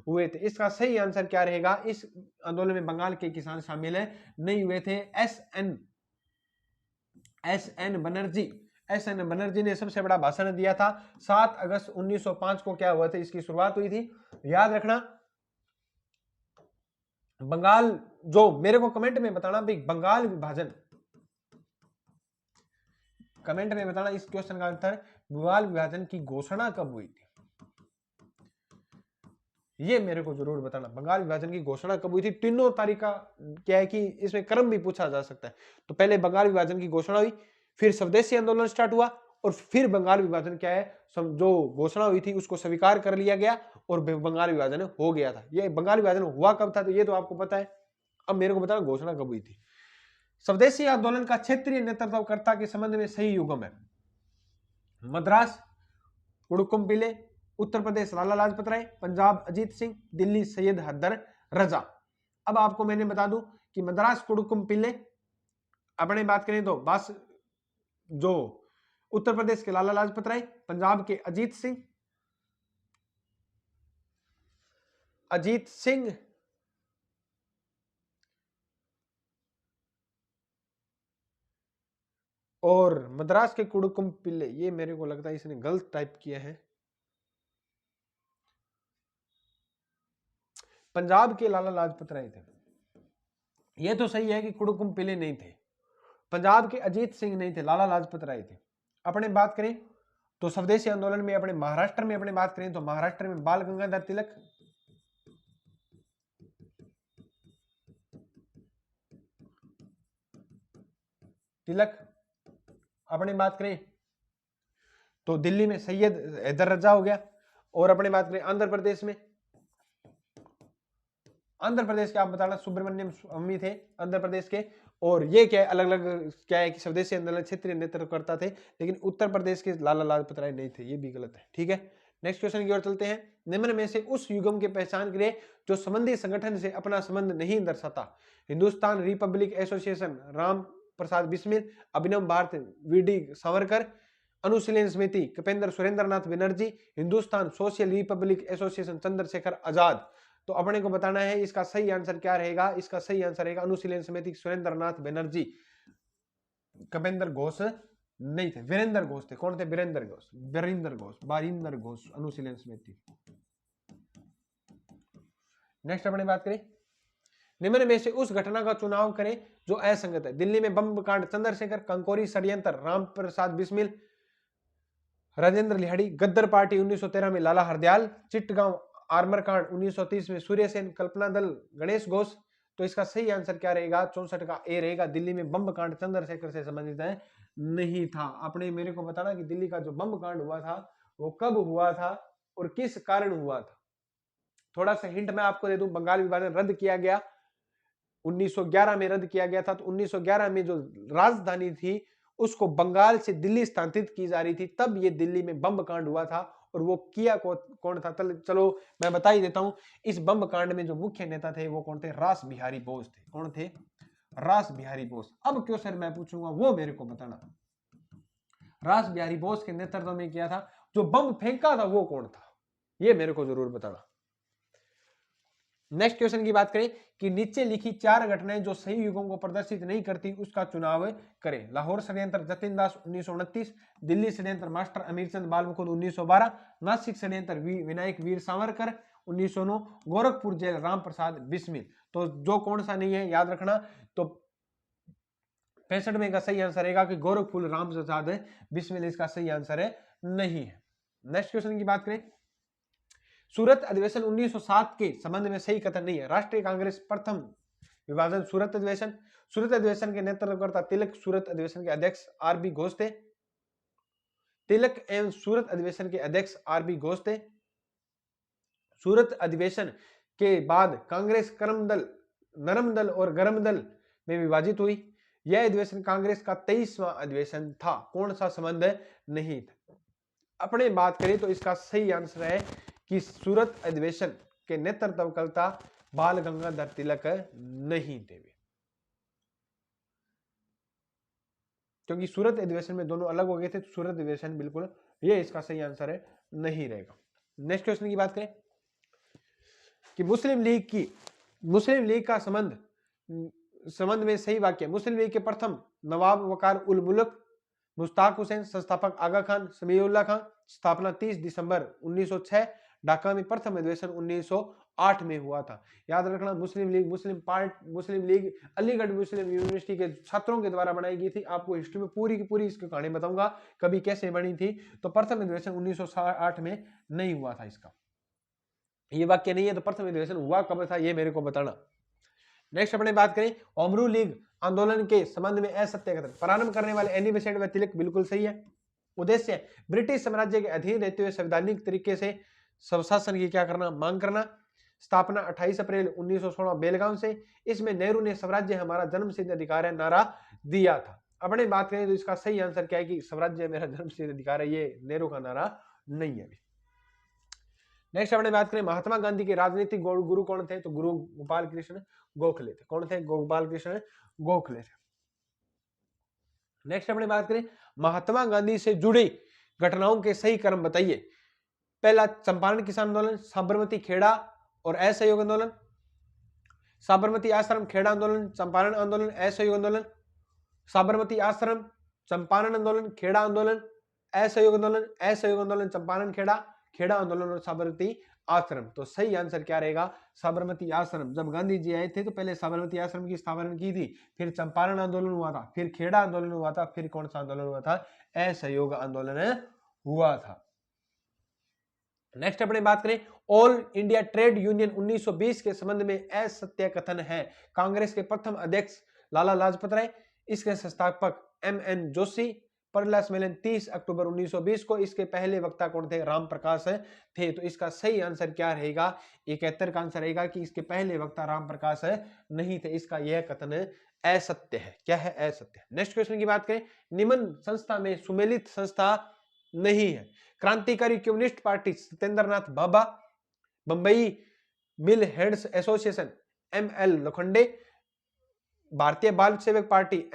हुए थे। इसका सही आंसर क्या रहेगा? इस आंदोलन में बंगाल के किसान शामिल नहीं हुए थे। एस एन बनर्जी ने सबसे बड़ा भाषण दिया था। 7 अगस्त 1905 को क्या हुआ था? इसकी शुरुआत हुई थी। याद रखना बंगाल, जो मेरे को कमेंट में बताना भाई बंगाल विभाजन, कमेंट में बताना इस क्वेश्चन का आंसर बंगाल विभाजन की घोषणा कब हुई थी, ये मेरे को जरूर बताना। बंगाल विभाजन की घोषणा कब हुई थी? तीनों तारीख का क्या है कि इसमें क्रम भी पूछा जा सकता है। तो पहले बंगाल विभाजन की घोषणा हुई, फिर स्वदेशी आंदोलन स्टार्ट हुआ और फिर बंगाल विभाजन क्या है, जो घोषणा हुई थी उसको स्वीकार कर लिया गया और बंगाल विभाजन हो गया था। ये बंगाल विभाजन हुआ कब था तो ये तो आपको पता है। अब मेरे को बताना घोषणा कब हुई थी। स्वदेशी आंदोलन का क्षेत्रीय नेतृत्वकर्ता के संबंध में सही युग्म है। मद्रास कुडुकुम पिल्ले, उत्तर प्रदेश लाला लाजपत राय, पंजाब अजीत सिंह, दिल्ली सैयद हैदर रजा। अब आपको मैंने बता दूं कि मद्रास कुडुकुम पिल्ले अपने बात करें तो बस जो उत्तर प्रदेश के लाला लाजपत राय, पंजाब के अजीत सिंह और मद्रास के कुडुकुम पिल्ले, ये मेरे को लगता है इसने गलत टाइप किया है। पंजाब के लाला लाजपत राय थे। ये तो सही है कि कुडुकुम पिल्ले नहीं थे। पंजाब के अजीत सिंह नहीं थे, लाला लाजपत राय थे। अपने बात करें तो स्वदेशी आंदोलन में अपने महाराष्ट्र में अपने बात करें तो महाराष्ट्र में बाल गंगाधर तिलक अपने बात करें तो दिल्ली में सैयद हैदर रजा हो गया। और अपने बात करें आंध्र प्रदेश में, आंध्र प्रदेश के आप बताना सुब्रमण्यम स्वामी थे आंध्र प्रदेश के। और ये क्या है, अलग अलग क्या है कि स्वदेशी आंदोलन क्षेत्रीय नेतृत्वकर्ता थे, लेकिन उत्तर प्रदेश के लाला लाजपत राय नहीं थे, ये भी गलत है। ठीक है, नेक्स्ट क्वेश्चन की ओर चलते हैं। निम्न में से उस युग्म की पहचान करें जो संबंधी संगठन से अपना संबंध नहीं दर्शाता। Hindustan republic association Ram Prasad Bismil, Abhinav Bharat VD. Savarkar, Anushilan Samiti Kapendra Surendranath Banerjee, Hindustan social republic association Chandrashekhar Azad. तो अपने को बताना है इसका सही आंसर क्या रहेगा। इसका सही आंसर रहेगा अनुशीलन समिति सुरेंद्रनाथ बनर्जी। कपेंद्र घोष नहीं थे, वीरेंद्र घोष थे। कौन थे? बारिंदर घोष अनुशीलन समिति। नेक्स्ट अपने बात करें, निम्न में से उस घटना का चुनाव करें जो असंगत है। दिल्ली में बम कांड चंद्रशेखर, कंकोरी षड्यंत्र राम प्रसाद बिस्मिल, राजेंद्र लिहाड़ी, गद्दर पार्टी 1913 में लाला हरदयाल, चिट्टगांव आर्मर कांड 1930 में सूर्य सेन, कल्पना दल गणेश घोष। तो इसका सही आंसर क्या रहेगा? 64 का ए रहेगा। दिल्ली में बम कांड चंद्रशेखर से संबंधित है नहीं था। आपने मेरे को बताना कि दिल्ली का जो बम कांड हुआ था वो कब हुआ था और किस कारण हुआ था। थोड़ा सा हिंट मैं आपको दे दूं, बंगाल विभाजन रद्द किया गया 1911 में रद्द किया गया था। तो 1911 में जो राजधानी थी उसको बंगाल से दिल्ली स्थानांतरित की जा रही थी, तब ये दिल्ली में बम कांड हुआ था। और वो किया कौन था? चलो मैं बता ही देता हूं। इस बम कांड में जो मुख्य नेता थे वो कौन थे? रास बिहारी बोस थे। कौन थे? रास बिहारी बोस। अब क्यों सर मैं पूछूंगा, वो मेरे को बताना। रास बिहारी बोस के नेतृत्व में किया था। जो बम फेंका था वो कौन था? ये मेरे को जरूर बताना। नेक्स्ट क्वेश्चन की बात करें कि नीचे लिखी 4 घटनाएं जो सही युगों को प्रदर्शित नहीं करती उसका चुनाव करें। लाहौर षड्यंत्र जतिन दास 1929, दिल्ली षड्यंत्र मास्टर अमीरचंद बालमुकुंद 1912, नासिक षड्यंत्र विनायक वीर सावरकर 1909, गोरखपुर जेल राम प्रसाद बिस्मिल। तो जो कौन सा नहीं है याद रखना, तो 65 में का सही आंसर रहेगा कि गोरखपुर राम प्रसाद बिस्मिल इसका सही आंसर है, नहीं है। नेक्स्ट क्वेश्चन की बात करें, सूरत अधिवेशन 1907 के संबंध में सही कथन नहीं है। राष्ट्रीय कांग्रेस प्रथम विभाजन सूरत अधिवेशन। सूरत अधिवेशन के नेतृत्वकर्ता तिलक, सूरत अधिवेशन के अध्यक्ष आर.बी. घोष थे। तिलक एवं सूरत अधिवेशन के अध्यक्ष आर.बी. घोष थे। सूरत अधिवेशन के बाद कांग्रेस कर्म दल, नरम दल और गरम दल में विभाजित हुई। यह अधिवेशन कांग्रेस का 23वां अधिवेशन था। कौन सा संबंध नहीं था? अपने बात करें तो इसका सही आंसर है कि सूरत अधिवेशन के नेतृत्वकर्ता बाल गंगाधर तिलक नहीं थे, क्योंकि सूरत अधिवेशन में दोनों अलग हो गए थे। तो सूरत अधिवेशन बिल्कुल ये इसका सही आंसर है, नहीं रहेगा। नेक्स्ट क्वेश्चन की बात करें कि मुस्लिम लीग का संबंध में सही वाक्य। मुस्लिम लीग के प्रथम नवाब वकार उल मुल्क मुश्ताक हुसैन, संस्थापक आगा खान समीउल्लाह खान, स्थापना 30 दिसंबर 1906, ढाका में प्रथम अधिवेशन 1908 में हुआ था। याद रखना, मुस्लिम लीग अलीगढ़ मुस्लिम यूनिवर्सिटी के छात्रों के द्वारा बनाई गई थी। आपको हिस्ट्री में पूरी की पूरी इसकी कहानी बताऊंगा कभी कैसे बनी थी। तो प्रथम अधिवेशन 1908 में नहीं हुआ था। इसका ये वाक्य नहीं है, तो प्रथम अधिवेशन हुआ कब था ये मेरे को बताना। नेक्स्ट अपने बात करें, होमरू लीग आंदोलन के संबंध में असत्य कथन। प्रारंभ करने वाले एनी बेसेंट व तिलक बिल्कुल सही है। उद्देश्य ब्रिटिश साम्राज्य के अधीन रहते हुए संवैधानिक तरीके से स्वशासन की क्या करना, मांग करना। स्थापना 28 अप्रैल 1916 बेलगांव से। इसमें नेहरू ने स्वराज्य हमारा जन्मसिद्ध अधिकार है नारा दिया था। अपने बात करें तो इसका सही आंसर क्या है कि स्वराज्य मेरा जन्मसिद्ध अधिकार है, ये नेहरू का नारा नहीं है। नेक्स्ट अपने बात करें, महात्मा गांधी के राजनीतिक गुरु कौन थे? तो गुरु गोपाल कृष्ण गोखले थे। कौन थे? गोपाल कृष्ण गोखले थे। नेक्स्ट अपने बात करें, महात्मा गांधी से जुड़ी घटनाओं के सही क्रम बताइए। पहला चंपारण किसान आंदोलन, साबरमती खेड़ा और असहयोग आंदोलन। साबरमती आश्रम खेड़ा आंदोलन, चंपारण आंदोलन, असहयोग आंदोलन। साबरमती आश्रम, चंपारण आंदोलन, खेड़ा आंदोलन, असहयोग आंदोलन, असहयोग आंदोलन, चंपारण खेड़ा आंदोलन और साबरमती आश्रम। तो सही आंसर क्या रहेगा? साबरमती आश्रम। जब गांधी जी आए थे तो पहले साबरमती आश्रम की स्थापना की थी, फिर चंपारण आंदोलन हुआ था, फिर खेड़ा आंदोलन हुआ था, फिर कौन सा आंदोलन हुआ था? असहयोग आंदोलन हुआ था। नेक्स्ट अपने बात करें, ऑल इंडिया ट्रेड यूनियन 1920 के संबंध में असत्य कथन है। कांग्रेस के प्रथम अध्यक्ष लाला लाजपत राय, इसके संस्थापक एम.एन. जोशी। पहला सम्मेलन 30 अक्टूबर 1920 को। इसके पहले वक्ता कौन थे? राम प्रकाश थे। तो इसका सही आंसर क्या रहेगा? 71 का आंसर रहेगा कि इसके पहले वक्ता राम प्रकाश नहीं थे। इसका यह कथन असत्य है। क्या है? असत्य। नेक्स्ट क्वेश्चन की बात करें, निम्न संस्था में सुमेलित संस्था नहीं है। क्रांतिकारी कम्युनिस्ट पार्टी सत्येंद्रनाथ भाभा, बंबई मिल हेड्स एसोसिएशन एम.एल. लोखंडे, भारतीय बाल सेवक पार्टी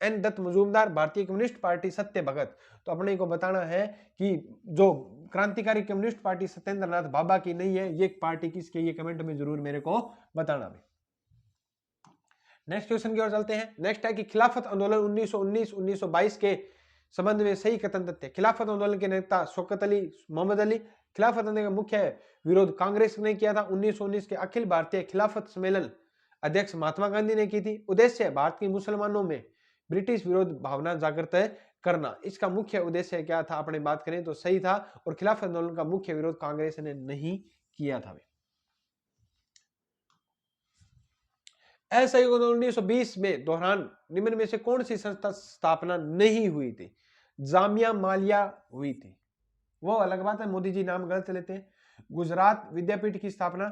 एन दत्त मजूमदार, भारतीय कम्युनिस्ट पार्टी सत्य भगत। तो अपने को बताना है कि जो क्रांतिकारी कम्युनिस्ट पार्टी सत्येंद्रनाथ भाभा की नहीं है, ये पार्टी किसकी, ये कमेंट में जरूर मेरे को बताना भी। नेक्स्ट क्वेश्चन की ओर चलते हैं। नेक्स्ट है कि खिलाफत आंदोलन 1919-1922 के संबंध में सही कथन तथ्य। खिलाफत आंदोलन के नेता शौकत अली, मोहम्मद अली। खिलाफत आंदोलन का मुख्य विरोध कांग्रेस ने किया था। 1919 के अखिल भारतीय खिलाफत सम्मेलन अध्यक्ष महात्मा गांधी ने की थी। उद्देश्य भारत के मुसलमानों में ब्रिटिश विरोध भावना जागृत करना। इसका मुख्य उद्देश्य क्या था? अपने बात करें तो सही था, और खिलाफत आंदोलन का मुख्य विरोध कांग्रेस ने नहीं किया था। असहयोग आंदोलन 1920 में दौरान निम्न में से कौन सी संस्था स्थापना नहीं हुई थी? जामिया मालिया हुई थी, वो अलग बात है, मोदी जी नाम गलत लेते हैं। गुजरात विद्यापीठ की स्थापना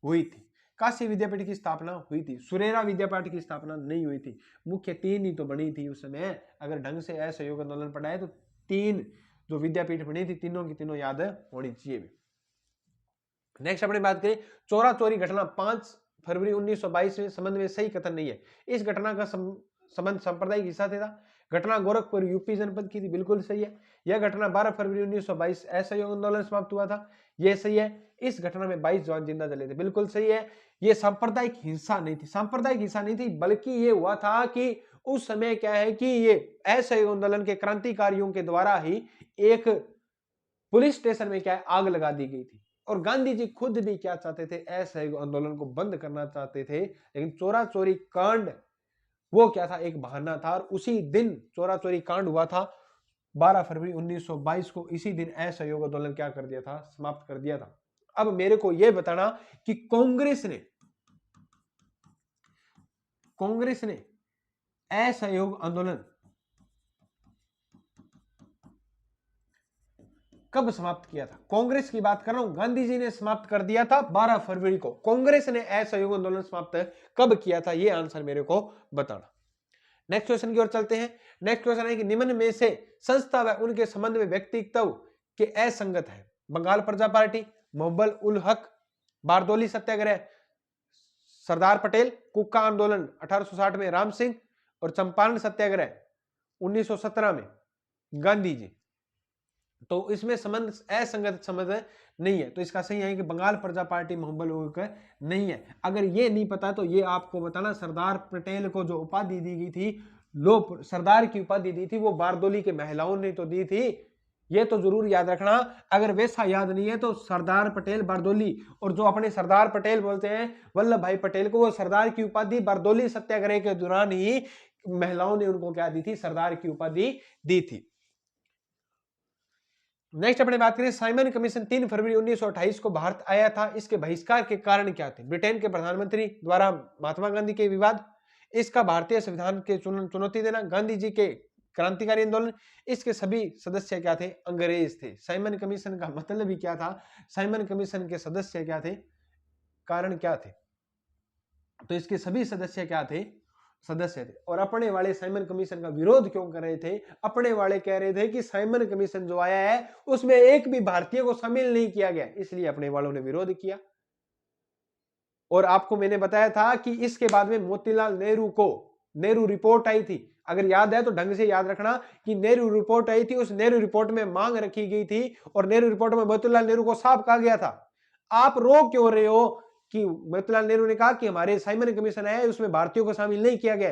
हुई थी। काशी विद्यापीठ की स्थापना हुई थी, सुरेरा विद्यापीठ की स्थापना नहीं हुई थी। मुख्य 3 ही तो बनी थी उस समय। अगर ढंग से असहयोग आंदोलन पढ़ा है तो 3 जो विद्यापीठ बनी थी, तीनों की तीनों याद होनी चाहिए। नेक्स्ट अपने बात करें चोरा चोरी घटना 5 फरवरी 1922 में संबंध में सही कथन नहीं है। इस घटना का संबंध सांप्रदायिक हिस्सा था। घटना गोरखपुर यूपी जनपद की थी, बिल्कुल सही है। यह घटना 12 फरवरी 1922 असहयोग आंदोलन समाप्त हुआ था, यह सही है। इस घटना में 22 जवान जिंदा जले थे, बिल्कुल सही है। यह सांप्रदायिक हिंसा नहीं थी, सांप्रदायिक हिंसा नहीं थी, बल्कि ये हुआ था कि उस समय क्या है कि ये असहयोग आंदोलन के क्रांतिकारियों के द्वारा ही एक पुलिस स्टेशन में क्या है आग लगा दी गई थी। और गांधी जी खुद भी क्या चाहते थे, असहयोग आंदोलन को बंद करना चाहते थे, लेकिन चोरा चोरी कांड वो क्या था, एक बहाना था। और उसी दिन चोरा चोरी कांड हुआ था 12 फरवरी 1922 को। इसी दिन असहयोग आंदोलन क्या कर दिया था, समाप्त कर दिया था। अब मेरे को यह बताना कि कांग्रेस ने असहयोग आंदोलन कब समाप्त किया था। कांग्रेस की बात कर रहा हूं, गांधी जी ने समाप्त कर दिया था 12 फरवरी को। कांग्रेस ने असहयोग आंदोलन समाप्त कब किया था, यह आंसर मेरे को बताना। नेक्स्ट क्वेश्चन की ओर चलते हैं। नेक्स्ट क्वेश्चन है कि निम्न में से संस्था व उनके संबंध में व्यक्तित्व के असंगत है। बंगाल प्रजा पार्टी, मोहब्बल उल हक, बारदोली सत्याग्रह सरदार पटेल, कुक्का आंदोलन 1860 में राम सिंह, और चंपारण सत्याग्रह 1917 में गांधी जी। तो इसमें संबंध असंगत संबंध नहीं है, तो इसका सही है कि बंगाल प्रजा पार्टी मोहब्बल उल हक नहीं है। अगर ये नहीं पता तो ये आपको बताना, सरदार पटेल को जो उपाधि दी गई थी, लो सरदार की उपाधि दी थी, वो बारदोली के महिलाओं ने तो दी थी, ये तो जरूर याद रखना। अगर वैसा याद नहीं है तो सरदार पटेल बारदोली, और जो अपने सरदार पटेल बोलते हैं वल्लभ भाई पटेल को, वो सरदार की उपाधि बारदोली सत्याग्रह के दौरान ही महिलाओं ने उनको क्या दी थी, सरदार की उपाधि दी थी। नेक्स्ट अपने बात करें, साइमन कमीशन 3 फरवरी 1928 को भारत आया था, इसके बहिष्कार के कारण क्या थे। ब्रिटेन के प्रधानमंत्री द्वारा महात्मा गांधी के विवाद, इसका भारतीय संविधान के चुनौती देना, गांधी जी के क्रांतिकारी आंदोलन, इसके सभी सदस्य क्या थे, अंग्रेज थे। साइमन कमीशन का मतलब ही क्या था, साइमन कमीशन के सदस्य क्या थे, कारण क्या थे, तो इसके सभी सदस्य क्या थे, सदस्य थे। और अपने वाले साइमन कमीशन का विरोध क्यों कर रहे थे, अपने वाले कह रहे थे कि साइमन कमीशन जो आया है उसमें एक भी भारतीय को शामिल नहीं किया गया, इसलिए अपने वालों ने विरोध किया। और आपको मैंने बताया था कि इसके बाद में मोतीलाल नेहरू को नेहरू रिपोर्ट आई थी, अगर याद है तो ढंग से याद रखना कि नेहरू रिपोर्ट आई थी। उस नेहरू रिपोर्ट में मांग रखी गई थी, और नेहरू रिपोर्ट में मोतीलाल नेहरू को साफ कहा गया था। आप रो क्यों रहे हो कि मोतीलाल नेहरू ने कहा कि हमारे साइमन कमीशन है उसमें भारतीयों को शामिल नहीं किया गया।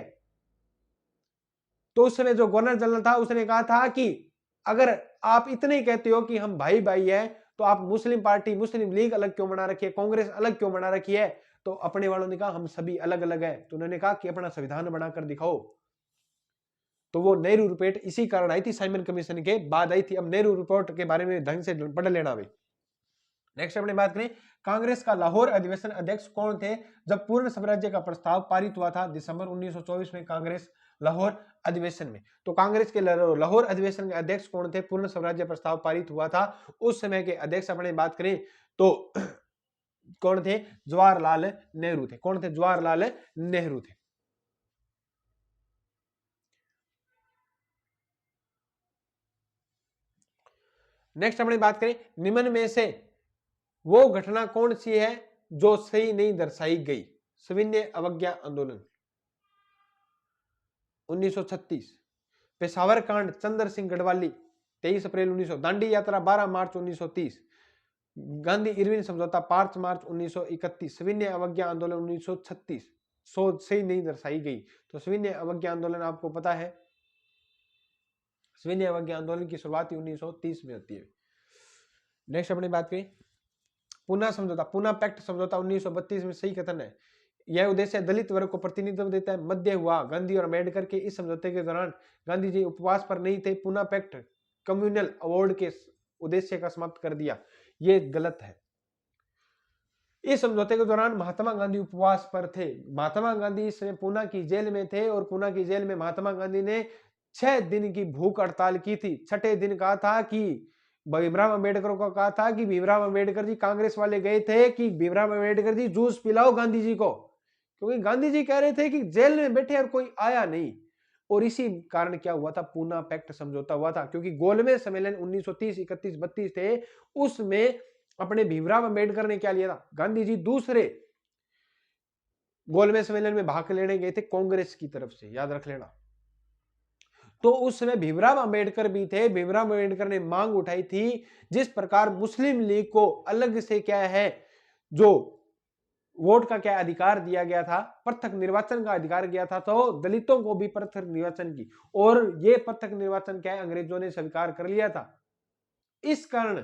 तो उस समय जो गवर्नर जनरल था उसने कहा था कि अगर आप इतने ही कहते हो कि हम भाई भाई हैं, तो आप मुस्लिम पार्टी मुस्लिम लीग अलग क्यों बना रखी है, कांग्रेस अलग क्यों बना रखी है। तो अपने वालों ने कहा हम सभी अलग अलग है, तो उन्होंने कहा कि अपना संविधान बनाकर दिखाओ। तो वो नेहरू रिपोर्ट इसी कारण आई थी, साइमन कमीशन के बाद आई थी। अब नेहरू रिपोर्ट के बारे में ढंग से पढ़ लेना भाई। नेक्स्ट अपने बात करें, कांग्रेस का लाहौर अधिवेशन अध्यक्ष कौन थे जब पूर्ण स्वराज्य का प्रस्ताव पारित हुआ था दिसंबर 1924 में कांग्रेस लाहौर अधिवेशन में। तो कांग्रेस के लाहौर अधिवेशन के अध्यक्ष कौन थे, पूर्ण स्वराज्य प्रस्ताव पारित हुआ था उस समय के अध्यक्ष अपने बात करें तो कौन थे, जवाहरलाल नेहरू थे। कौन थे, जवाहरलाल नेहरू थे। नेक्स्ट अपनी बात करें, निम्न में से वो घटना कौन सी है जो सही नहीं दर्शाई गई। सविनय अवज्ञा आंदोलन 1936, पेशावर कांड चंद्र सिंह गढ़वाली 23 अप्रैल 1900, दांडी यात्रा 12 मार्च 1930, गांधी इरविन समझौता 5 मार्च 1931, सविनय अवज्ञा आंदोलन 1936 सही नहीं दर्शाई गई। तो सविनय अवज्ञा आंदोलन आपको पता है, सविनय अवज्ञा आंदोलन की शुरुआत 1930 में होती है। नेक्स्ट अपनी बात करें, पुनः समझौता, पुनः पैक्ट समझौता 1932 में सही कथन है। यह उद्देश्य दलित वर्ग को प्रतिनिधित्व देता है। मध्य हुआ गांधी और अम्बेडकर के इस समझौते के दौरान गांधी जी उपवास पर नहीं थे। पुनः पैक्ट कम्युनल अवार्ड के उद्देश्य का समाप्त कर दिया, यह गलत है। इस समझौते के दौरान महात्मा गांधी उपवास पर थे। महात्मा गांधी इस समय पूना की जेल में थे, और पूना की जेल में महात्मा गांधी ने 6 दिन की भूख हड़ताल की थी। छठे दिन कहा था कि भीमराव अंबेडकर को कहा था कि भीमराव अंबेडकर जी, कांग्रेस वाले गए थे कि भीमराव अंबेडकर जी जूस पिलाओ गांधी जी को, क्योंकि गांधी जी कह रहे थे कि जेल में बैठे और कोई आया नहीं। और इसी कारण क्या हुआ था, पूना पैक्ट समझौता हुआ था, क्योंकि गोलमेज सम्मेलन 1930, 31, 32 थे, उसमें अपने भीमराव अंबेडकर ने क्या लिया था, गांधी जी दूसरे गोलमेज सम्मेलन में भाग लेने गए थे कांग्रेस की तरफ से, याद रख लेना। तो उस समय भीमराव अंबेडकर भी थे। भीमराव अंबेडकर ने मांग उठाई थी, जिस प्रकार मुस्लिम लीग को अलग से क्या है, जो वोट का क्या अधिकार दिया गया था, पृथक निर्वाचन का अधिकार दिया था, तो दलितों को भी पृथक निर्वाचन की, और ये पृथक निर्वाचन क्या है, अंग्रेजों ने स्वीकार कर लिया था। इस कारण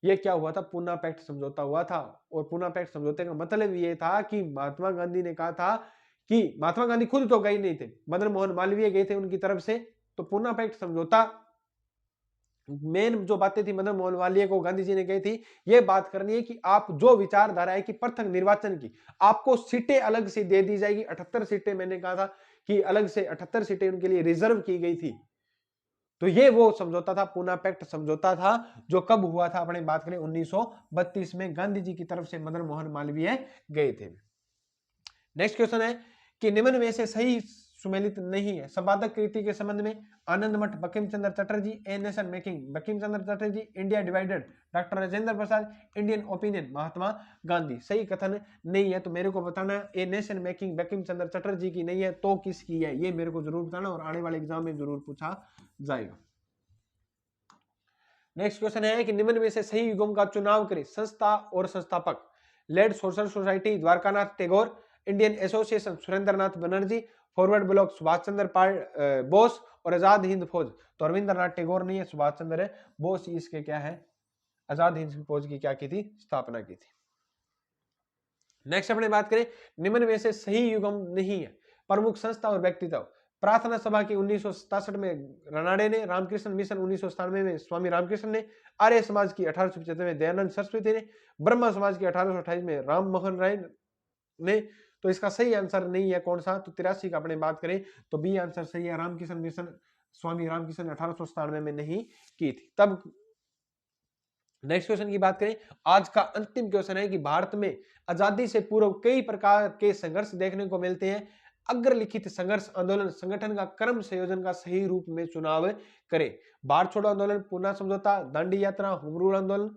ये क्या हुआ था, पूना पैक्ट समझौता हुआ था। और पूना पैक्ट समझौते का मतलब ये था कि महात्मा गांधी ने कहा था कि, महात्मा गांधी खुद तो गए नहीं थे, मदन मोहन मालवीय गए थे उनकी तरफ से। तो पूना पैक्ट समझौता, मेन जो बातें थी मदन मोहन मालवीय को गांधी जी ने कही थी, ये बात करनी है कि आप जो विचारधारा है कि पृथक निर्वाचन की, आपको सीटें अलग से दे दी जाएगी। 78 सीटें, मैंने कहा था कि अलग से 78 सीटें उनके लिए रिजर्व की गई थी। तो ये वो समझौता था, पूना पैक्ट समझौता था, जो कब हुआ था, अपने बात करें 1932 में, गांधी जी की तरफ से मदन मोहन मालवीय गए थे। नेक्स्ट क्वेश्चन है कि निम्न में से सही सुमेलित नहीं है। संपादक कृति के संबंध में Anand Math Bankim Chandra Chatterjee, a nation making Bankim Chandra Chatterjee, India divided doctor Rajendra Prasad, Indian opinion Mahatma Gandhi. सही कथन नहीं है तो मेरे को बताना है। A nation making Bankim Chandra Chatterjee की नहीं है तो किसकी है, ये मेरे को जरूर बताना, और आने वाले एग्जाम में जरूर पूछा जाएगा। नेक्स्ट क्वेश्चन है कि निम्न में से सही युग्म का चुनाव करें। संस्था और संस्थापक, लेड social society Dwarkanath Tagore, Indian association Surendranath Banerjee, forward bloc Subhash Chandra Bose, और आजाद हिंद फौज। तो रविंद्रनाथ टैगोर नहीं है, सुभाष चंद्र बोस इसके क्या है, आजाद हिंद फौज की क्या की थी, स्थापना की थी। नेक्स्ट अपने बात करें, निम्न में से सही युग्म नहीं है। प्रमुख संस्था और व्यक्तित्व, प्रार्थना सभा की 1967 में रनाडे ने, रामकृष्ण मिशन 1997 में स्वामी रामकृष्ण ने, आर्य समाज की 1875 में दयानंद सरस्वती ने, ब्रह्मा समाज की 1828 में राम मोहन राय ने। तो इसका सही आंसर नहीं है कौन सा, तो 83 का अपने बात करें तो बी आंसर सही है। रामकृष्ण मिशन स्वामी रामकृष्ण 1897 में नहीं की थी तब। नेक्स्ट क्वेश्चन की बात करें, आज का अंतिम क्वेश्चन है कि भारत में आजादी से पूर्व कई प्रकार के संघर्ष देखने को मिलते हैं। अग्रलिखित संघर्ष आंदोलन संगठन का क्रम संयोजन का सही रूप में चुनाव करें। भारत छोड़ो आंदोलन, पूना समझौता, दांडी यात्रा, होम रूल आंदोलन,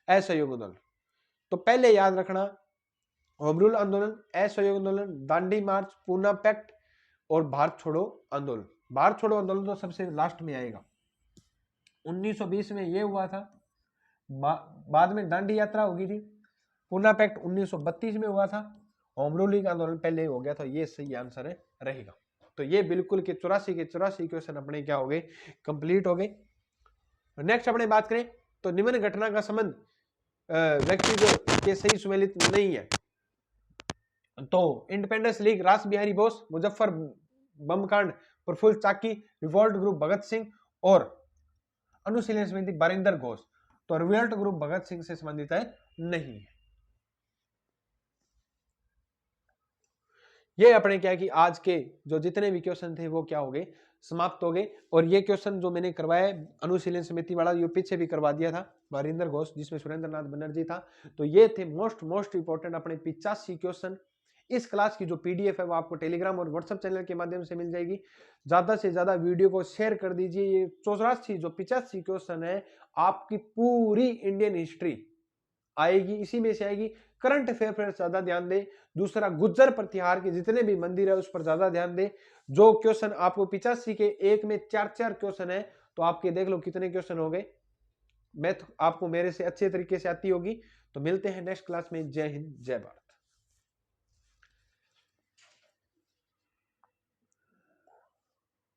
असहयोग आंदोलन। तो पहले याद रखना, होम रूल आंदोलन, असहयोग आंदोलन, दांडी मार्च, पूना पैक्ट और भारत छोड़ो आंदोलन। भारत छोड़ो आंदोलन तो सबसे लास्ट में आएगा। 1920 में ये हुआ था, बाद में दांडी यात्रा होगी थी। पूना पैक्ट 1932 में हुआ था। होम रूल आंदोलन पहले हो गया था। ये सही आंसर है रहेगा। तो ये बिल्कुल के 84 के 84 क्वेश्चन अपने क्या हो गए, कंप्लीट हो गए। नेक्स्ट अपने बात करें तो निम्न घटना का संबंध व्यक्ति के सही सुमेलित नहीं है। तो इंडिपेंडेंस लीग रास बिहारी बोस, मुजफ्फर बम कांड प्रफुल्ल चाकी, रिवोल्ट ग्रुप भगत सिंह और अनुशीलन समिति बारिंदर घोष। तो रिवोल्ट ग्रुप भगत सिंह से संबंधित है नहीं है। ये अपने क्या है कि आज के जो जितने भी क्वेश्चन थे वो क्या हो गए, समाप्त हो गए। और ये क्वेश्चन जो मैंने करवाया अनुशीलन समिति वाला, ये पीछे भी करवा दिया था बारिंदर घोष जिसमें सुरेंद्रनाथ बनर्जी था। तो ये थे मोस्ट इंपोर्टेंट अपने 85 क्वेश्चन। इस क्लास की जो पीडीएफ है वो आपको टेलीग्राम और व्हाट्सएप चैनल के माध्यम से मिल जाएगी। ज्यादा से ज्यादा वीडियो को शेयर कर दीजिए। ये 84 जो 85 क्वेश्चन है आपकी पूरी इंडियन हिस्ट्री आएगी, इसी में से आएगी। करंट अफेयर पर ज्यादा ध्यान दे। दूसरा, गुज्जर प्रतिहार के जितने भी मंदिर है उस पर ज्यादा ध्यान दे। जो क्वेश्चन आपको 85 के एक में 4-4 क्वेश्चन है तो आपके देख लो कितने क्वेश्चन हो गए। मैथ आपको मेरे से अच्छे तरीके से आती होगी। तो मिलते हैं नेक्स्ट क्लास में। जय हिंद, जय भारत।